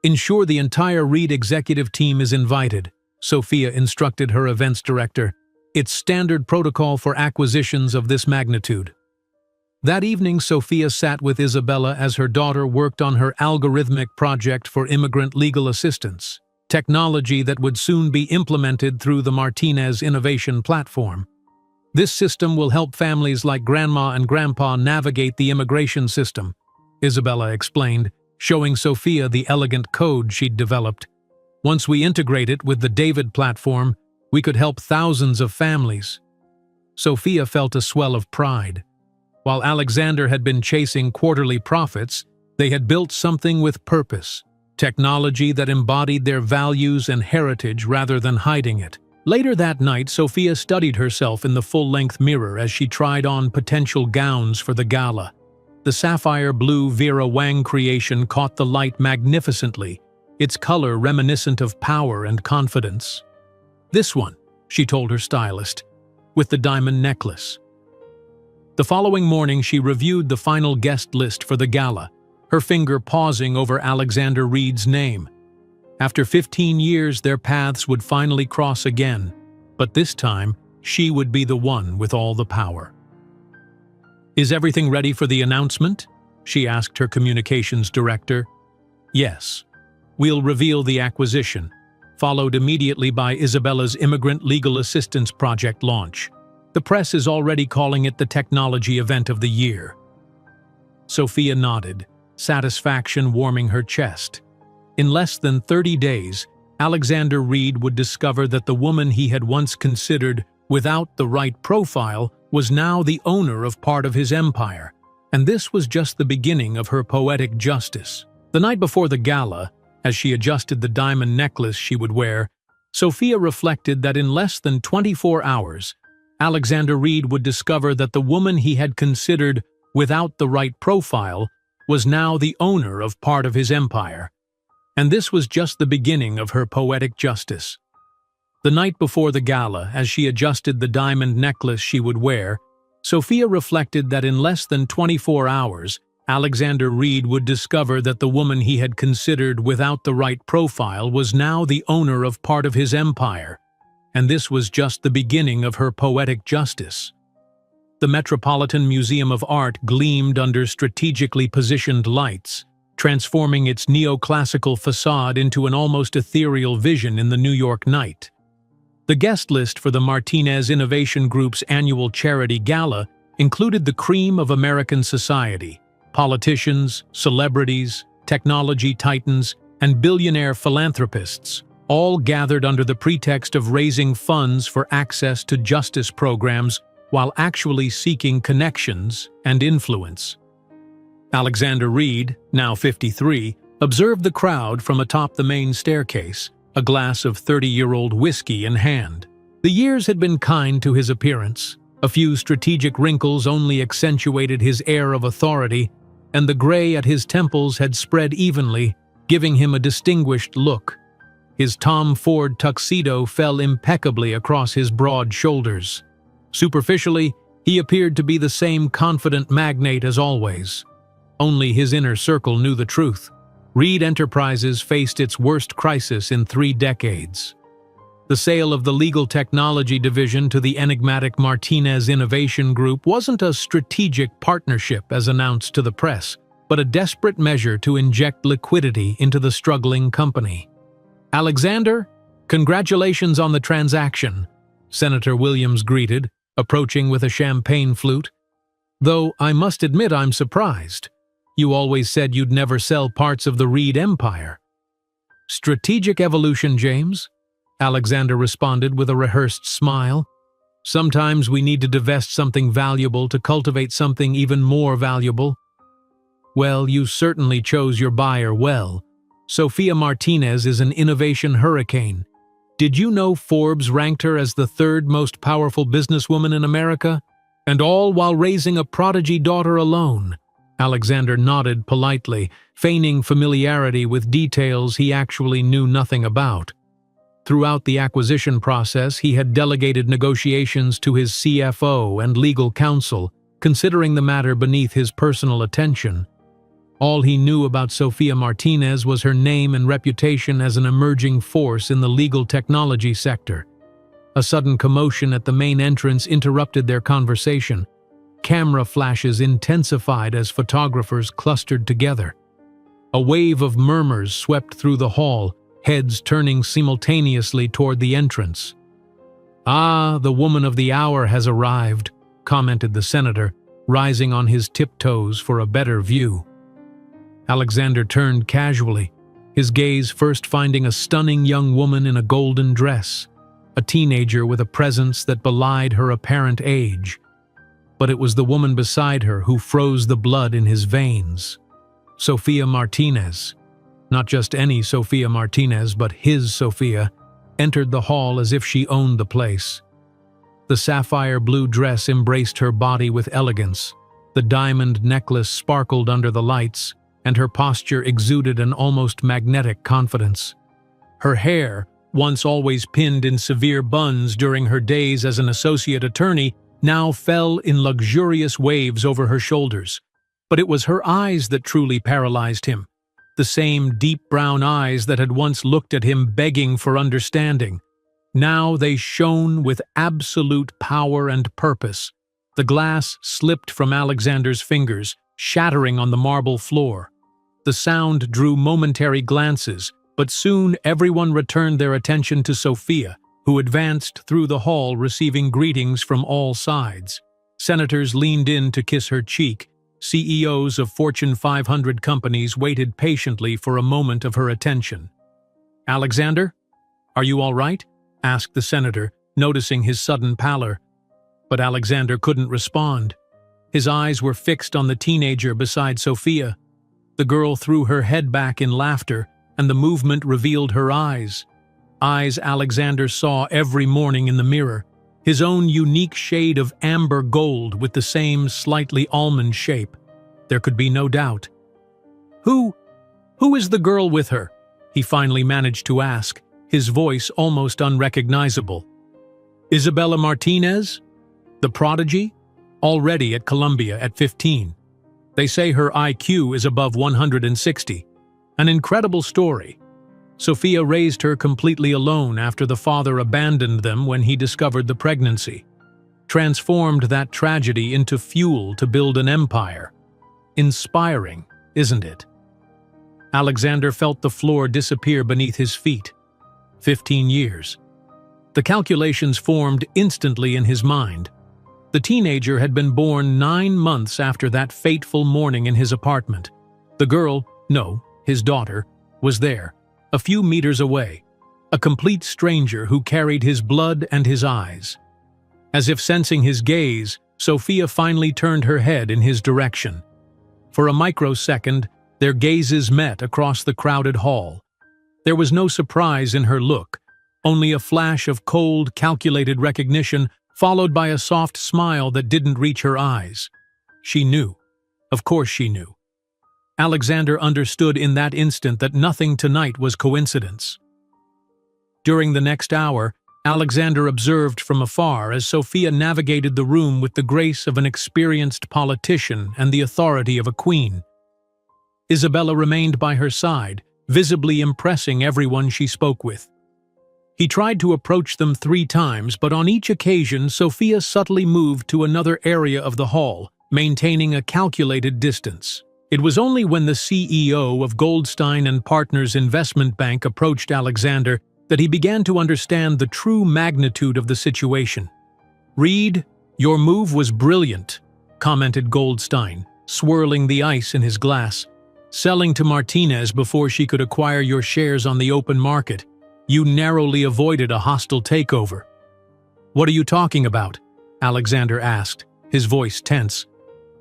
Ensure the entire Reed executive team is invited, Sophia instructed her events director. It's standard protocol for acquisitions of this magnitude. That evening, Sophia sat with Isabella as her daughter worked on her algorithmic project for immigrant legal assistance, technology that would soon be implemented through the Martinez Innovation Platform. This system will help families like Grandma and Grandpa navigate the immigration system, Isabella explained, showing Sophia the elegant code she'd developed. Once we integrate it with the David platform, we could help thousands of families. Sophia felt a swell of pride. While Alexander had been chasing quarterly profits, they had built something with purpose, technology that embodied their values and heritage rather than hiding it. Later that night, Sophia studied herself in the full-length mirror as she tried on potential gowns for the gala. The sapphire blue Vera Wang creation caught the light magnificently, its color reminiscent of power and confidence. This one, she told her stylist, with the diamond necklace. The following morning, she reviewed the final guest list for the gala, her finger pausing over Alexander Reed's name. After 15 years, their paths would finally cross again, but this time, she would be the one with all the power. Is everything ready for the announcement? She asked her communications director. Yes. We'll reveal the acquisition, followed immediately by Isabella's Immigrant Legal Assistance Project launch. The press is already calling it the technology event of the year." Sophia nodded, satisfaction warming her chest. In less than 30 days, Alexander Reed would discover that the woman he had once considered without the right profile was now the owner of part of his empire, and this was just the beginning of her poetic justice. The night before the gala, as she adjusted the diamond necklace she would wear, Sophia reflected that in less than 24 hours, Alexander Reed would discover that the woman he had considered without the right profile was now the owner of part of his empire, and this was just the beginning of her poetic justice. The night before the gala, as she adjusted the diamond necklace she would wear, Sophia reflected that in less than 24 hours, Alexander Reed would discover that the woman he had considered without the right profile was now the owner of part of his empire, and this was just the beginning of her poetic justice. The Metropolitan Museum of Art gleamed under strategically positioned lights, transforming its neoclassical facade into an almost ethereal vision in the New York night. The guest list for the Martinez Innovation Group's annual charity gala included the cream of American society: politicians, celebrities, technology titans, and billionaire philanthropists, all gathered under the pretext of raising funds for access to justice programs while actually seeking connections and influence. Alexander Reed, now 53, observed the crowd from atop the main staircase, a glass of 30-year-old whiskey in hand. The years had been kind to his appearance. A few strategic wrinkles only accentuated his air of authority, and the gray at his temples had spread evenly, giving him a distinguished look. His Tom Ford tuxedo fell impeccably across his broad shoulders. Superficially, he appeared to be the same confident magnate as always. Only his inner circle knew the truth. Reed Enterprises faced its worst crisis in 3 decades. The sale of the legal technology division to the enigmatic Martinez Innovation Group wasn't a strategic partnership as announced to the press, but a desperate measure to inject liquidity into the struggling company. "Alexander, congratulations on the transaction," Senator Williams greeted, approaching with a champagne flute. "Though I must admit I'm surprised. You always said you'd never sell parts of the Reed empire." "Strategic evolution, James," Alexander responded with a rehearsed smile. "Sometimes we need to divest something valuable to cultivate something even more valuable." "Well, you certainly chose your buyer well. Sophia Martinez is an innovation hurricane. Did you know Forbes ranked her as the 3rd most powerful businesswoman in America? And all while raising a prodigy daughter alone." Alexander nodded politely, feigning familiarity with details he actually knew nothing about. Throughout the acquisition process, he had delegated negotiations to his CFO and legal counsel, considering the matter beneath his personal attention. All he knew about Sophia Martinez was her name and reputation as an emerging force in the legal technology sector. A sudden commotion at the main entrance interrupted their conversation. Camera flashes intensified as photographers clustered together. A wave of murmurs swept through the hall, heads turning simultaneously toward the entrance. "Ah, the woman of the hour has arrived," commented the senator, rising on his tiptoes for a better view. Alexander turned casually, his gaze first finding a stunning young woman in a golden dress, a teenager with a presence that belied her apparent age. But it was the woman beside her who froze the blood in his veins. Sophia Martinez, not just any Sophia Martinez, but his Sophia, entered the hall as if she owned the place. The sapphire blue dress embraced her body with elegance, the diamond necklace sparkled under the lights, and her posture exuded an almost magnetic confidence. Her hair, once always pinned in severe buns during her days as an associate attorney, now fell in luxurious waves over her shoulders. But it was her eyes that truly paralyzed him, the same deep brown eyes that had once looked at him begging for understanding. Now they shone with absolute power and purpose. The glass slipped from Alexander's fingers, shattering on the marble floor. The sound drew momentary glances, but soon everyone returned their attention to Sophia, who advanced through the hall receiving greetings from all sides. Senators leaned in to kiss her cheek. CEOs of Fortune 500 companies waited patiently for a moment of her attention. "Alexander, are you all right?" asked the senator, noticing his sudden pallor. But Alexander couldn't respond. His eyes were fixed on the teenager beside Sophia. The girl threw her head back in laughter, and the movement revealed her eyes. Eyes Alexander saw every morning in the mirror, his own unique shade of amber gold with the same slightly almond shape. There could be no doubt. Who is the girl with her?" he finally managed to ask, his voice almost unrecognizable. "Isabella Martinez? The prodigy? Already at Columbia at 15. They say her IQ is above 160. An incredible story. Sophia raised her completely alone after the father abandoned them when he discovered the pregnancy. Transformed that tragedy into fuel to build an empire. Inspiring, isn't it?" Alexander felt the floor disappear beneath his feet. 15 years. The calculations formed instantly in his mind. The teenager had been born 9 months after that fateful morning in his apartment. The girl, no, his daughter, was there, a few meters away, a complete stranger who carried his blood and his eyes. As if sensing his gaze, Sophia finally turned her head in his direction. For a microsecond, their gazes met across the crowded hall. There was no surprise in her look, only a flash of cold, calculated recognition, followed by a soft smile that didn't reach her eyes. She knew. Of course she knew. Alexander understood in that instant that nothing tonight was coincidence. During the next hour, Alexander observed from afar as Sophia navigated the room with the grace of an experienced politician and the authority of a queen. Isabella remained by her side, visibly impressing everyone she spoke with. He tried to approach them 3 times, but on each occasion Sophia subtly moved to another area of the hall, maintaining a calculated distance. It was only when the CEO of Goldstein and Partners Investment Bank approached Alexander that he began to understand the true magnitude of the situation. "Reed, your move was brilliant," commented Goldstein, swirling the ice in his glass. "Selling to Martinez before she could acquire your shares on the open market. You narrowly avoided a hostile takeover." "What are you talking about?" Alexander asked, his voice tense.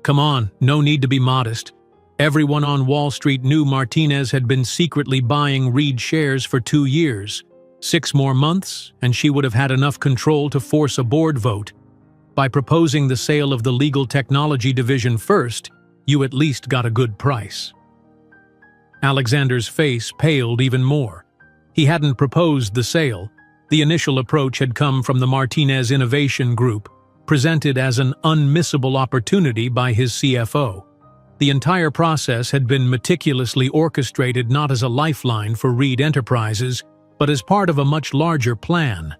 "Come on, no need to be modest. Everyone on Wall Street knew Martinez had been secretly buying Reed shares for 2 years. 6 more months, and she would have had enough control to force a board vote. By proposing the sale of the legal technology division first, you at least got a good price." Alexander's face paled even more. He hadn't proposed the sale. The initial approach had come from the Martinez Innovation Group, presented as an unmissable opportunity by his CFO. The entire process had been meticulously orchestrated not as a lifeline for Reed Enterprises, but as part of a much larger plan.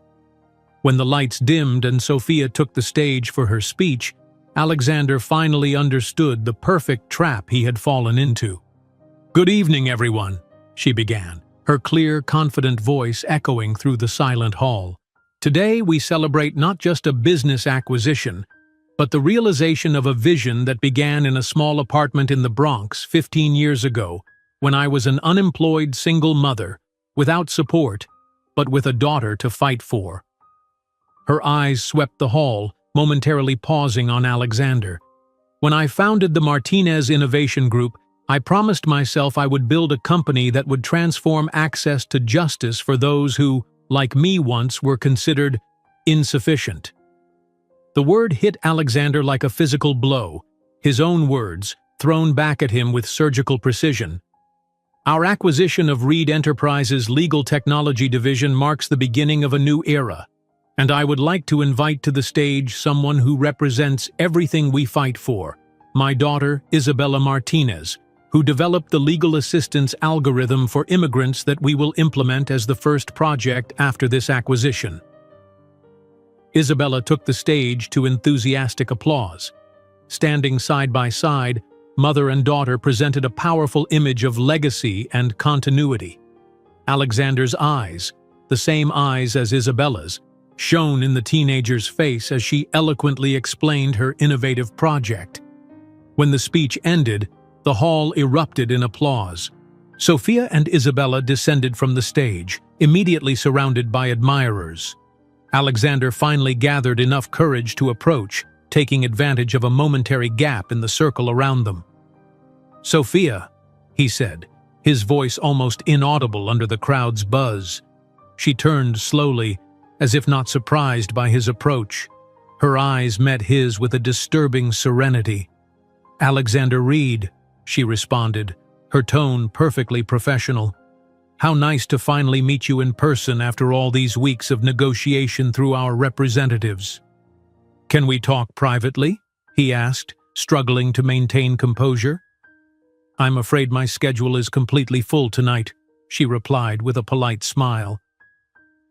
When the lights dimmed and Sophia took the stage for her speech, Alexander finally understood the perfect trap he had fallen into. "Good evening, everyone," she began, her clear, confident voice echoing through the silent hall. "Today we celebrate not just a business acquisition, but the realization of a vision that began in a small apartment in the Bronx 15 years ago, when I was an unemployed single mother, without support, but with a daughter to fight for." Her eyes swept the hall, momentarily pausing on Alexander. "When I founded the Martinez Innovation Group, I promised myself I would build a company that would transform access to justice for those who, like me once, were considered insufficient." The word hit Alexander like a physical blow, his own words, thrown back at him with surgical precision. "Our acquisition of Reed Enterprises' legal technology division marks the beginning of a new era, and I would like to invite to the stage someone who represents everything we fight for, my daughter, Isabella Martinez, who developed the legal assistance algorithm for immigrants that we will implement as the first project after this acquisition." Isabella took the stage to enthusiastic applause. Standing side by side, mother and daughter presented a powerful image of legacy and continuity. Alexander's eyes, the same eyes as Isabella's, shone in the teenager's face as she eloquently explained her innovative project. When the speech ended, the hall erupted in applause. Sophia and Isabella descended from the stage, immediately surrounded by admirers. Alexander finally gathered enough courage to approach, taking advantage of a momentary gap in the circle around them. "Sophia," he said, his voice almost inaudible under the crowd's buzz. She turned slowly, as if not surprised by his approach. Her eyes met his with a disturbing serenity. "Alexander Reed," she responded, her tone perfectly professional. "How nice to finally meet you in person after all these weeks of negotiation through our representatives." "Can we talk privately?" he asked, struggling to maintain composure. "I'm afraid my schedule is completely full tonight," she replied with a polite smile.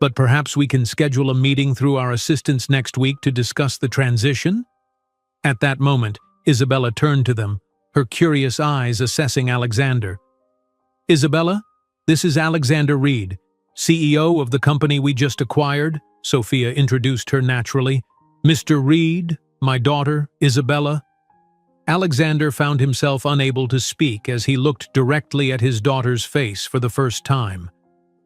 "But perhaps we can schedule a meeting through our assistants next week to discuss the transition?" At that moment, Isabella turned to them, her curious eyes assessing Alexander. "Isabella, this is Alexander Reed, CEO of the company we just acquired," Sophia introduced her naturally. "Mr. Reed, my daughter, Isabella." Alexander found himself unable to speak as he looked directly at his daughter's face for the first time.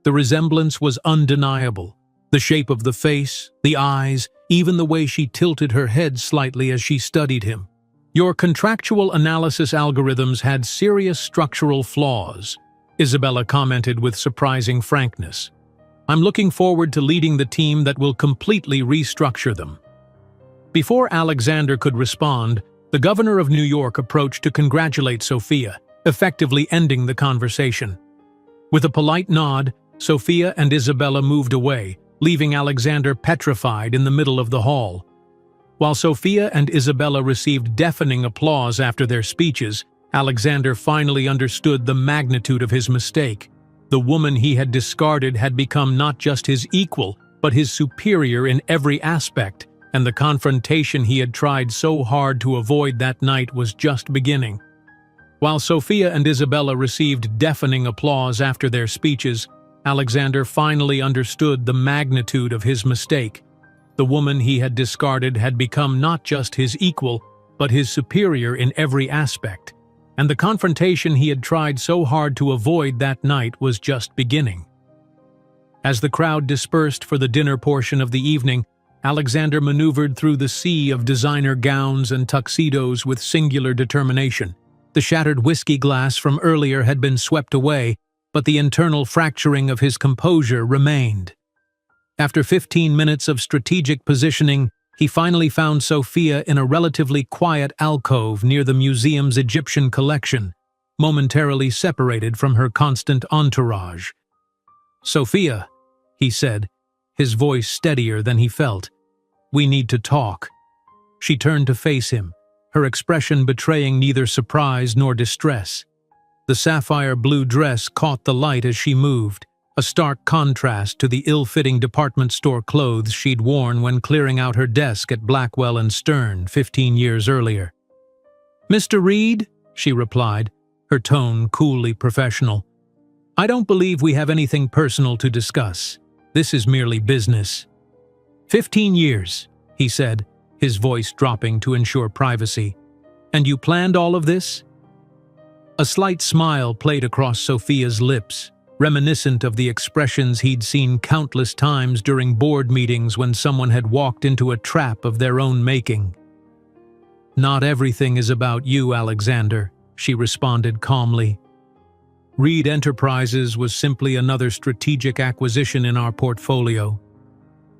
The resemblance was undeniable. The shape of the face, the eyes, even the way she tilted her head slightly as she studied him. "Your contractual analysis algorithms had serious structural flaws," Isabella commented with surprising frankness. "I'm looking forward to leading the team that will completely restructure them." Before Alexander could respond, the governor of New York approached to congratulate Sophia, effectively ending the conversation. With a polite nod, Sophia and Isabella moved away, leaving Alexander petrified in the middle of the hall. While Sophia and Isabella received deafening applause after their speeches, Alexander finally understood the magnitude of his mistake. The woman he had discarded had become not just his equal, but his superior in every aspect, and the confrontation he had tried so hard to avoid that night was just beginning. While Sophia and Isabella received deafening applause after their speeches, Alexander finally understood the magnitude of his mistake. The woman he had discarded had become not just his equal, but his superior in every aspect, and the confrontation he had tried so hard to avoid that night was just beginning. As the crowd dispersed for the dinner portion of the evening, Alexander maneuvered through the sea of designer gowns and tuxedos with singular determination. The shattered whiskey glass from earlier had been swept away, but the internal fracturing of his composure remained. After 15 minutes of strategic positioning, he finally found Sophia in a relatively quiet alcove near the museum's Egyptian collection, momentarily separated from her constant entourage. "Sophia," he said, his voice steadier than he felt, "we need to talk." She turned to face him, her expression betraying neither surprise nor distress. The sapphire blue dress caught the light as she moved, a stark contrast to the ill-fitting department store clothes she'd worn when clearing out her desk at Blackwell and Stern 15 years earlier. "Mr. Reed," she replied, her tone coolly professional, "I don't believe we have anything personal to discuss. This is merely business." 15 years, he said, his voice dropping to ensure privacy. "And you planned all of this?" A slight smile played across Sophia's lips, reminiscent of the expressions he'd seen countless times during board meetings when someone had walked into a trap of their own making. "Not everything is about you, Alexander," she responded calmly. "Reed Enterprises was simply another strategic acquisition in our portfolio."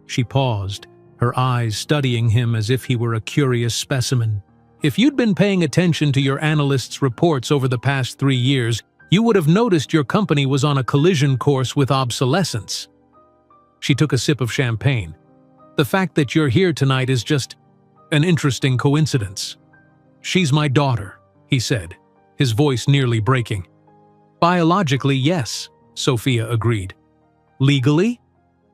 She paused, her eyes studying him as if he were a curious specimen. "If you'd been paying attention to your analysts' reports over the past 3 years, you would have noticed your company was on a collision course with obsolescence." She took a sip of champagne. "The fact that you're here tonight is just an interesting coincidence." "She's my daughter," he said, his voice nearly breaking. "Biologically, yes," Sophia agreed. "Legally?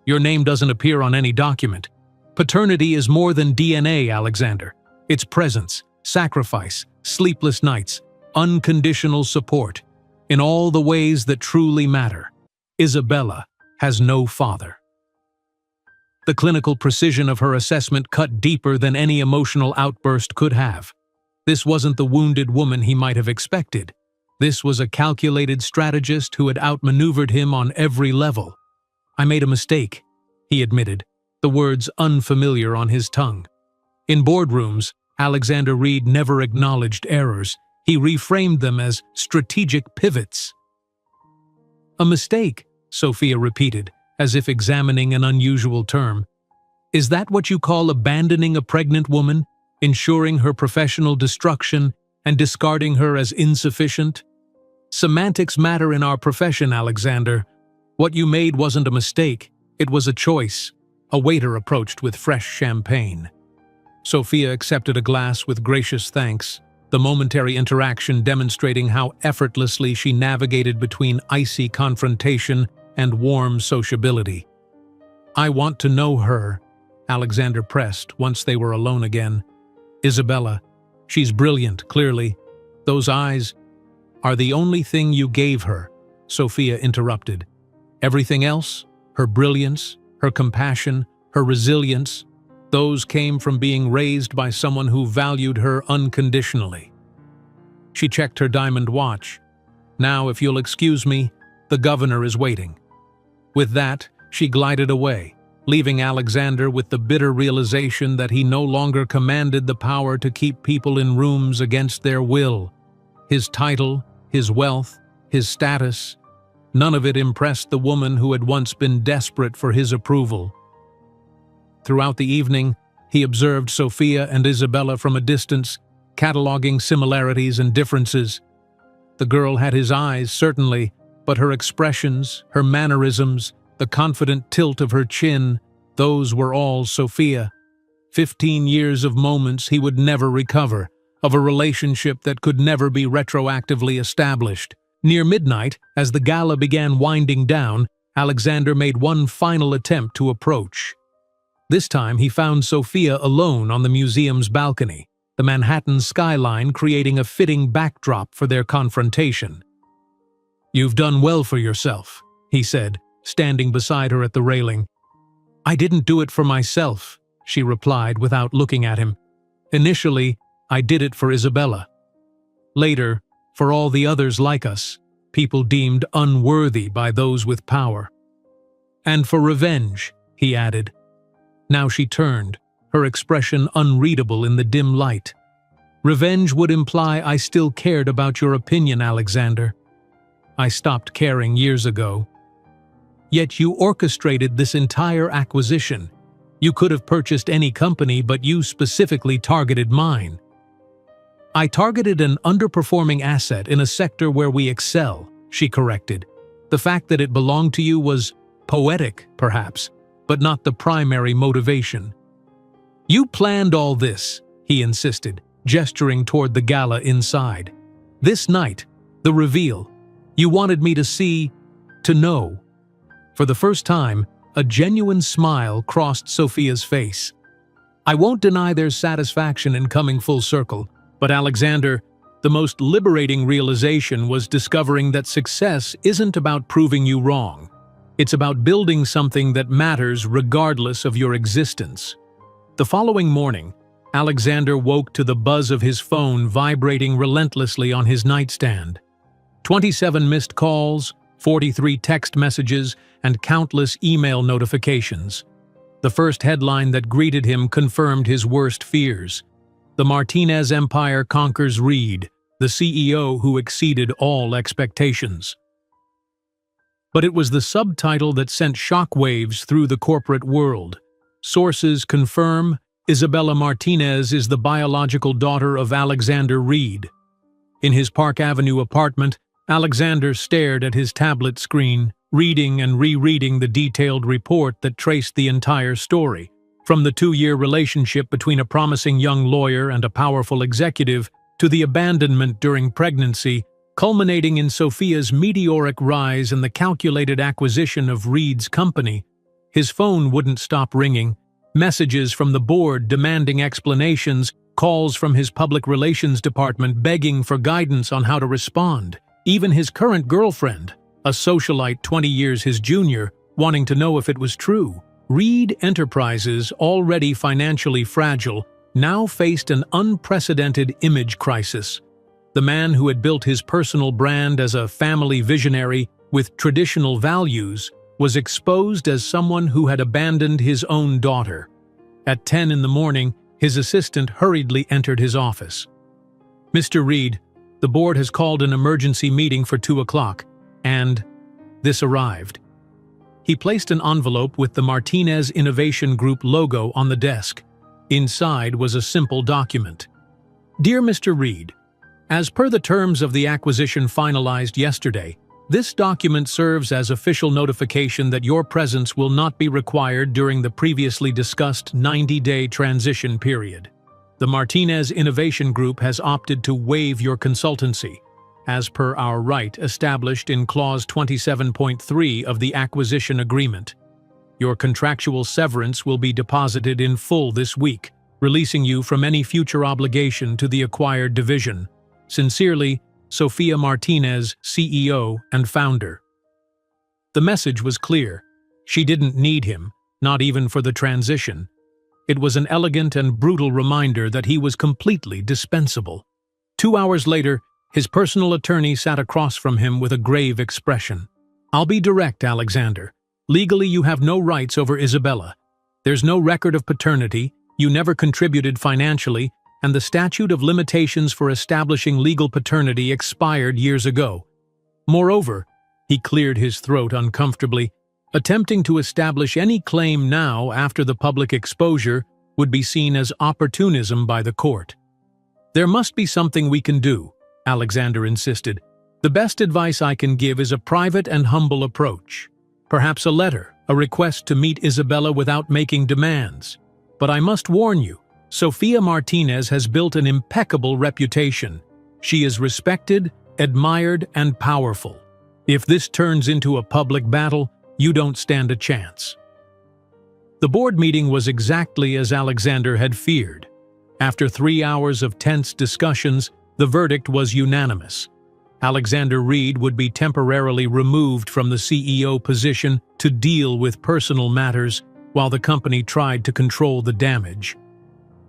Your name doesn't appear on any document. Paternity is more than DNA, Alexander. It's presence, sacrifice, sleepless nights, unconditional support, in all the ways that truly matter." "Isabella," has no father. The clinical precision of her assessment cut deeper than any emotional outburst could have. This wasn't the wounded woman he might have expected. This was a calculated strategist who had outmaneuvered him on every level. "I made a mistake," he admitted, the words unfamiliar on his tongue. In boardrooms, Alexander Reed never acknowledged errors. He reframed them as strategic pivots. "A mistake," Sophia repeated, as if examining an unusual term. "Is that what you call abandoning a pregnant woman, ensuring her professional destruction, and discarding her as insufficient? Semantics matter in our profession, Alexander. What you made wasn't a mistake, it was a choice." A waiter approached with fresh champagne. Sophia accepted a glass with gracious thanks, the momentary interaction demonstrating how effortlessly she navigated between icy confrontation and warm sociability. "I want to know her," Alexander pressed once they were alone again. "Isabella. She's brilliant, clearly. Those eyes are the only thing you gave her," Sophia interrupted. "Everything else, her brilliance, her compassion, her resilience, those came from being raised by someone who valued her unconditionally." She checked her diamond watch. "Now, if you'll excuse me, the governor is waiting." With that, she glided away, leaving Alexander with the bitter realization that he no longer commanded the power to keep people in rooms against their will. His title, his wealth, his status, none of it impressed the woman who had once been desperate for his approval. Throughout the evening, he observed Sophia and Isabella from a distance, cataloging similarities and differences. The girl had his eyes, certainly, but her expressions, her mannerisms, the confident tilt of her chin, those were all Sophia. 15 years of moments he would never recover, of a relationship that could never be retroactively established. Near midnight, as the gala began winding down, Alexander made one final attempt to approach. This time he found Sophia alone on the museum's balcony, the Manhattan skyline creating a fitting backdrop for their confrontation. "You've done well for yourself," he said, standing beside her at the railing. "I didn't do it for myself," she replied without looking at him. "Initially, I did it for Isabella. Later, for all the others like us, people deemed unworthy by those with power. And for revenge," he added. Now she turned, her expression unreadable in the dim light. "Revenge would imply I still cared about your opinion, Alexander. I stopped caring years ago. Yet you orchestrated this entire acquisition. You could have purchased any company, but you specifically targeted mine." "I targeted an underperforming asset in a sector where we excel," she corrected. "The fact that it belonged to you was poetic, perhaps, but not the primary motivation." "You planned all this," he insisted, gesturing toward the gala inside. "This night, the reveal. You wanted me to see, to know." For the first time, a genuine smile crossed Sophia's face. "I won't deny there's satisfaction in coming full circle, but Alexander, the most liberating realization was discovering that success isn't about proving you wrong. It's about building something that matters regardless of your existence." The following morning, Alexander woke to the buzz of his phone vibrating relentlessly on his nightstand. 27 missed calls, 43 text messages, and countless email notifications. The first headline that greeted him confirmed his worst fears. "The Martinez Empire conquers Reed, the CEO who exceeded all expectations." But it was the subtitle that sent shockwaves through the corporate world. Sources confirm Isabella Martinez is the biological daughter of Alexander Reed. In his Park Avenue apartment, Alexander stared at his tablet screen, reading and rereading the detailed report that traced the entire story. From the 2-year relationship between a promising young lawyer and a powerful executive, to the abandonment during pregnancy, culminating in Sophia's meteoric rise and the calculated acquisition of Reed's company. His phone wouldn't stop ringing. Messages from the board demanding explanations, calls from his public relations department begging for guidance on how to respond. Even his current girlfriend, a socialite 20 years his junior, wanting to know if it was true. Reed Enterprises, already financially fragile, now faced an unprecedented image crisis. The man who had built his personal brand as a family visionary with traditional values was exposed as someone who had abandoned his own daughter. At 10 in the morning, his assistant hurriedly entered his office. "Mr. Reed, the board has called an emergency meeting for 2 o'clock, and this arrived." He placed an envelope with the Martinez Innovation Group logo on the desk. Inside was a simple document. "Dear Mr. Reed, as per the terms of the acquisition finalized yesterday, this document serves as official notification that your presence will not be required during the previously discussed 90-day transition period. The Martinez Innovation Group has opted to waive your consultancy, as per our right established in Clause 27.3 of the acquisition agreement. Your contractual severance will be deposited in full this week, releasing you from any future obligation to the acquired division. Sincerely, Sophia Martinez, CEO and founder." The message was clear. She didn't need him, not even for the transition. It was an elegant and brutal reminder that he was completely dispensable. 2 hours later, his personal attorney sat across from him with a grave expression. "I'll be direct, Alexander. Legally, you have no rights over Isabella. There's no record of paternity, you never contributed financially, and the statute of limitations for establishing legal paternity expired years ago. Moreover," he cleared his throat uncomfortably, "attempting to establish any claim now after the public exposure would be seen as opportunism by the court." "There must be something we can do," Alexander insisted. "The best advice I can give is a private and humble approach. Perhaps a letter, a request to meet Isabella without making demands. But I must warn you, Sophia Martinez has built an impeccable reputation. She is respected, admired, and powerful. If this turns into a public battle, you don't stand a chance." The board meeting was exactly as Alexander had feared. After 3 hours of tense discussions, the verdict was unanimous. Alexander Reed would be temporarily removed from the CEO position to deal with personal matters while the company tried to control the damage.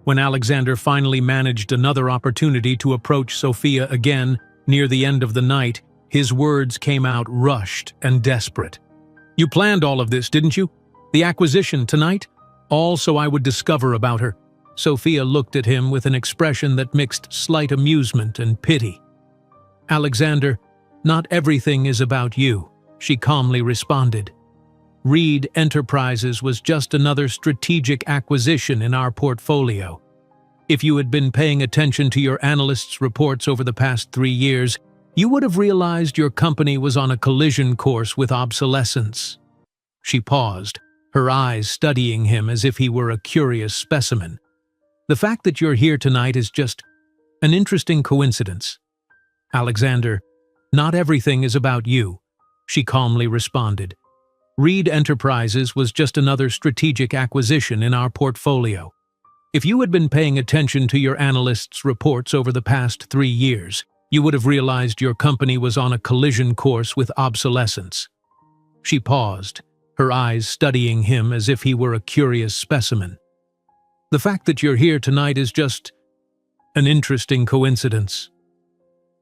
When Alexander finally managed another opportunity to approach Sophia again near the end of the night, his words came out rushed and desperate. "You planned all of this, didn't you? The acquisition tonight? All so I would discover about her." Sophia looked at him with an expression that mixed slight amusement and pity. "Alexander, not everything is about you," she calmly responded. "Reed Enterprises was just another strategic acquisition in our portfolio. If you had been paying attention to your analysts' reports over the past 3 years, you would have realized your company was on a collision course with obsolescence." She paused, her eyes studying him as if he were a curious specimen. "The fact that you're here tonight is just an interesting coincidence." "Alexander, not everything is about you," she calmly responded. "Reed Enterprises was just another strategic acquisition in our portfolio. If you had been paying attention to your analysts' reports over the past 3 years, you would have realized your company was on a collision course with obsolescence." She paused, her eyes studying him as if he were a curious specimen. "The fact that you're here tonight is just an interesting coincidence."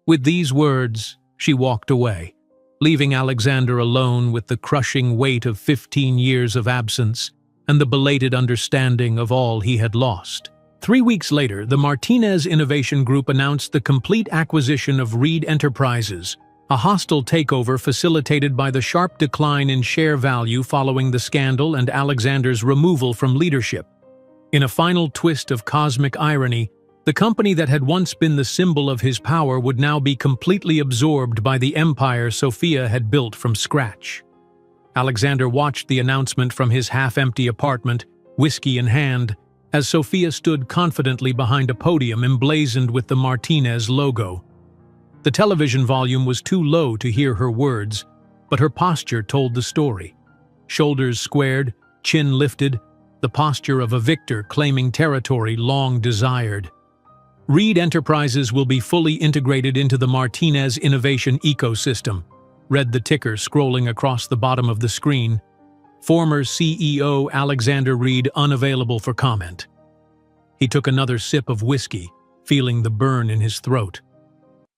With these words, she walked away, leaving Alexander alone with the crushing weight of 15 years of absence and the belated understanding of all he had lost. 3 weeks later, the Martinez Innovation Group announced the complete acquisition of Reed Enterprises, a hostile takeover facilitated by the sharp decline in share value following the scandal and Alexander's removal from leadership. In a final twist of cosmic irony, the company that had once been the symbol of his power would now be completely absorbed by the empire Sophia had built from scratch. Alexander watched the announcement from his half-empty apartment, whiskey in hand, as Sophia stood confidently behind a podium emblazoned with the Martinez logo. The television volume was too low to hear her words, but her posture told the story. Shoulders squared, chin lifted, the posture of a victor claiming territory long desired. "Reed Enterprises will be fully integrated into the Martinez innovation ecosystem," read the ticker scrolling across the bottom of the screen. Former CEO Alexander Reed unavailable for comment. He took another sip of whiskey, feeling the burn in his throat.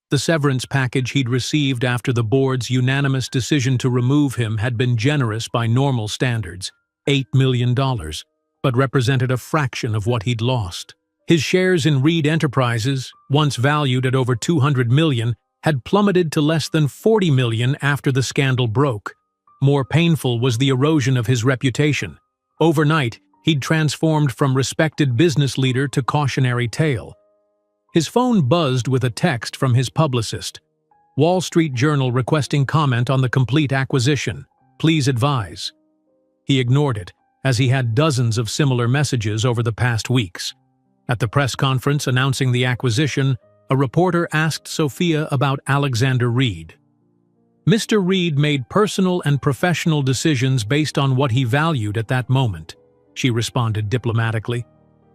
The severance package he'd received after the board's unanimous decision to remove him had been generous by normal standards, $8 million, but represented a fraction of what he'd lost. His shares in Reed Enterprises, once valued at over $200 million, had plummeted to less than $40 million after the scandal broke. More painful was the erosion of his reputation. Overnight, he'd transformed from respected business leader to cautionary tale. His phone buzzed with a text from his publicist. Wall Street Journal requesting comment on the complete acquisition. Please advise. He ignored it, as he had dozens of similar messages over the past weeks. At the press conference announcing the acquisition, a reporter asked Sophia about Alexander Reed. Mr. Reed made personal and professional decisions based on what he valued at that moment, she responded diplomatically.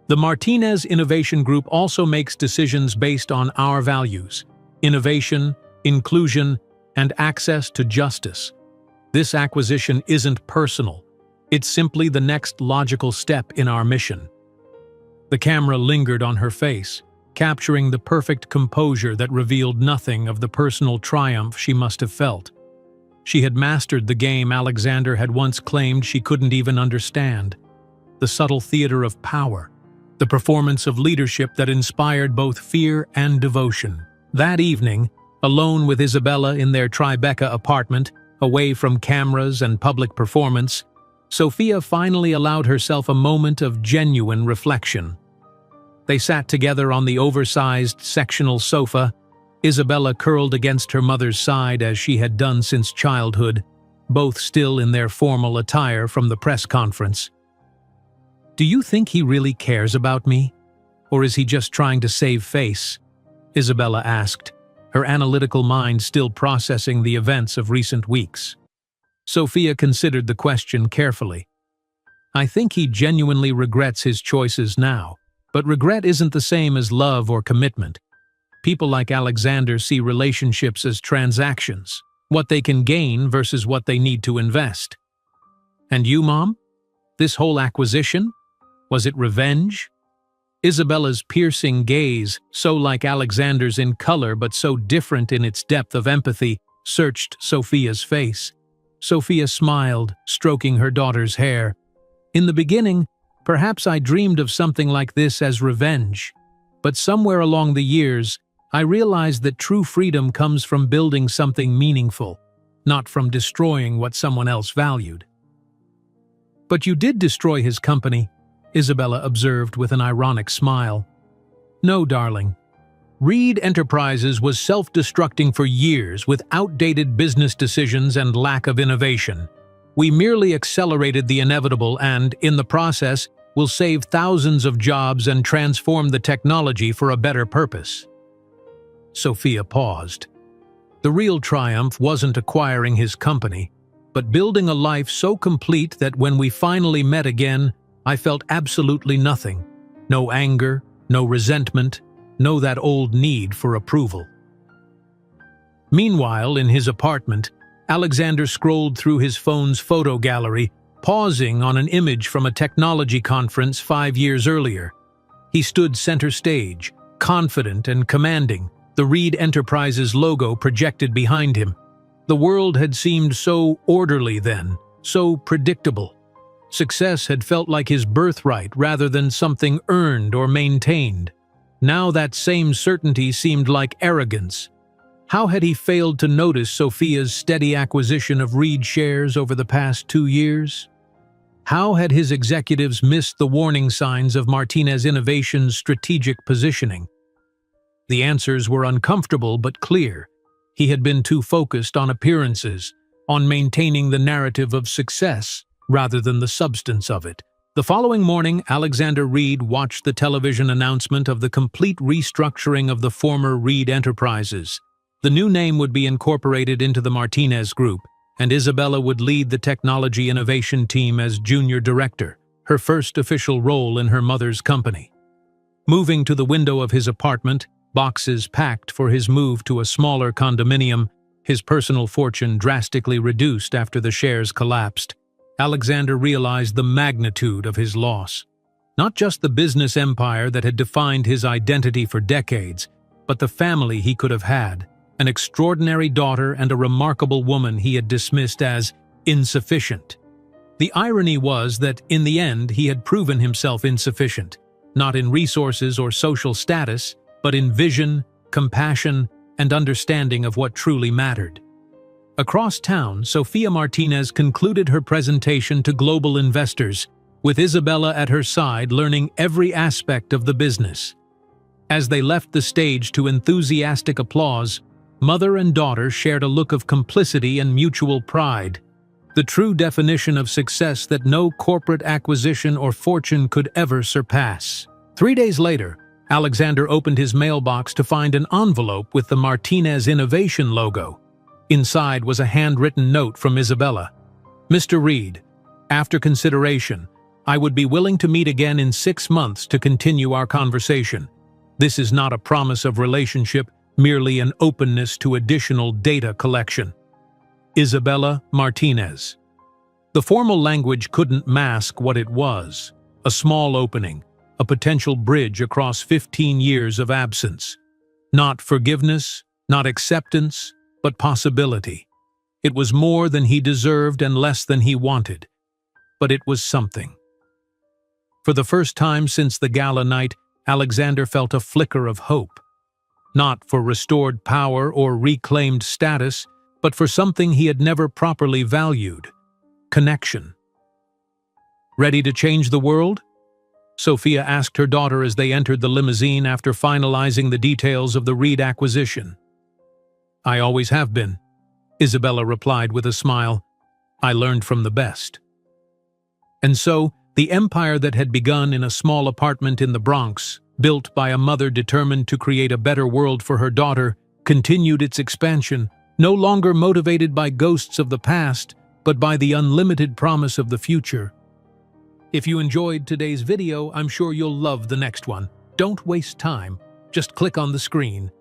The Martinez Innovation Group also makes decisions based on our values: innovation, inclusion, and access to justice. This acquisition isn't personal. It's simply the next logical step in our mission. The camera lingered on her face, capturing the perfect composure that revealed nothing of the personal triumph she must have felt. She had mastered the game Alexander had once claimed she couldn't even understand. The subtle theater of power. The performance of leadership that inspired both fear and devotion. That evening, alone with Isabella in their Tribeca apartment, away from cameras and public performance, Sophia finally allowed herself a moment of genuine reflection. They sat together on the oversized sectional sofa, Isabella curled against her mother's side as she had done since childhood, both still in their formal attire from the press conference. "Do you think he really cares about me? Or is he just trying to save face?" Isabella asked, her analytical mind still processing the events of recent weeks. Sophia considered the question carefully. "I think he genuinely regrets his choices now, but regret isn't the same as love or commitment. People like Alexander see relationships as transactions, what they can gain versus what they need to invest." "And you, Mom? This whole acquisition? Was it revenge?" Isabella's piercing gaze, so like Alexander's in color but so different in its depth of empathy, searched Sophia's face. Sophia smiled, stroking her daughter's hair. "In the beginning, perhaps I dreamed of something like this as revenge. But somewhere along the years, I realized that true freedom comes from building something meaningful, not from destroying what someone else valued." "But you did destroy his company," Isabella observed with an ironic smile. "No, darling. Reed Enterprises was self-destructing for years with outdated business decisions and lack of innovation. We merely accelerated the inevitable and, in the process, will save thousands of jobs and transform the technology for a better purpose." Sophia paused. The real triumph wasn't acquiring his company, but building a life so complete that when we finally met again, I felt absolutely nothing. No anger, no resentment, no that old need for approval. Meanwhile, in his apartment, Alexander scrolled through his phone's photo gallery, pausing on an image from a technology conference 5 years earlier. He stood center stage, confident and commanding, the Reed Enterprises logo projected behind him. The world had seemed so orderly then, so predictable. Success had felt like his birthright rather than something earned or maintained. Now that same certainty seemed like arrogance. How had he failed to notice Sophia's steady acquisition of Reed shares over the past 2 years? How had his executives missed the warning signs of Martinez Innovation's strategic positioning? The answers were uncomfortable but clear. He had been too focused on appearances, on maintaining the narrative of success, rather than the substance of it. The following morning, Alexander Reed watched the television announcement of the complete restructuring of the former Reed Enterprises. The new name would be incorporated into the Martinez Group, and Isabella would lead the technology innovation team as junior director, her first official role in her mother's company. Moving to the window of his apartment, boxes packed for his move to a smaller condominium, his personal fortune drastically reduced after the shares collapsed, Alexander realized the magnitude of his loss. Not just the business empire that had defined his identity for decades, but the family he could have had, an extraordinary daughter and a remarkable woman he had dismissed as insufficient. The irony was that, in the end, he had proven himself insufficient, not in resources or social status, but in vision, compassion, and understanding of what truly mattered. Across town, Sofia Martinez concluded her presentation to global investors, with Isabella at her side learning every aspect of the business. As they left the stage to enthusiastic applause, mother and daughter shared a look of complicity and mutual pride, the true definition of success that no corporate acquisition or fortune could ever surpass. 3 days later, Alexander opened his mailbox to find an envelope with the Martinez Innovation logo. Inside was a handwritten note from Isabella. "Mr. Reed, after consideration, I would be willing to meet again in 6 months to continue our conversation. This is not a promise of relationship, merely an openness to additional data collection. Isabella Martinez." The formal language couldn't mask what it was: a small opening, a potential bridge across 15 years of absence. Not forgiveness, not acceptance, but possibility. It was more than he deserved and less than he wanted, but it was something. For the first time since the gala night, Alexander felt a flicker of hope. Not for restored power or reclaimed status, but for something he had never properly valued: connection. "Ready to change the world?" Sophia asked her daughter as they entered the limousine after finalizing the details of the Reed acquisition. "I always have been," Isabella replied with a smile. "I learned from the best." And so, the empire that had begun in a small apartment in the Bronx, built by a mother determined to create a better world for her daughter, continued its expansion, no longer motivated by ghosts of the past, but by the unlimited promise of the future. If you enjoyed today's video, I'm sure you'll love the next one. Don't waste time. Just click on the screen.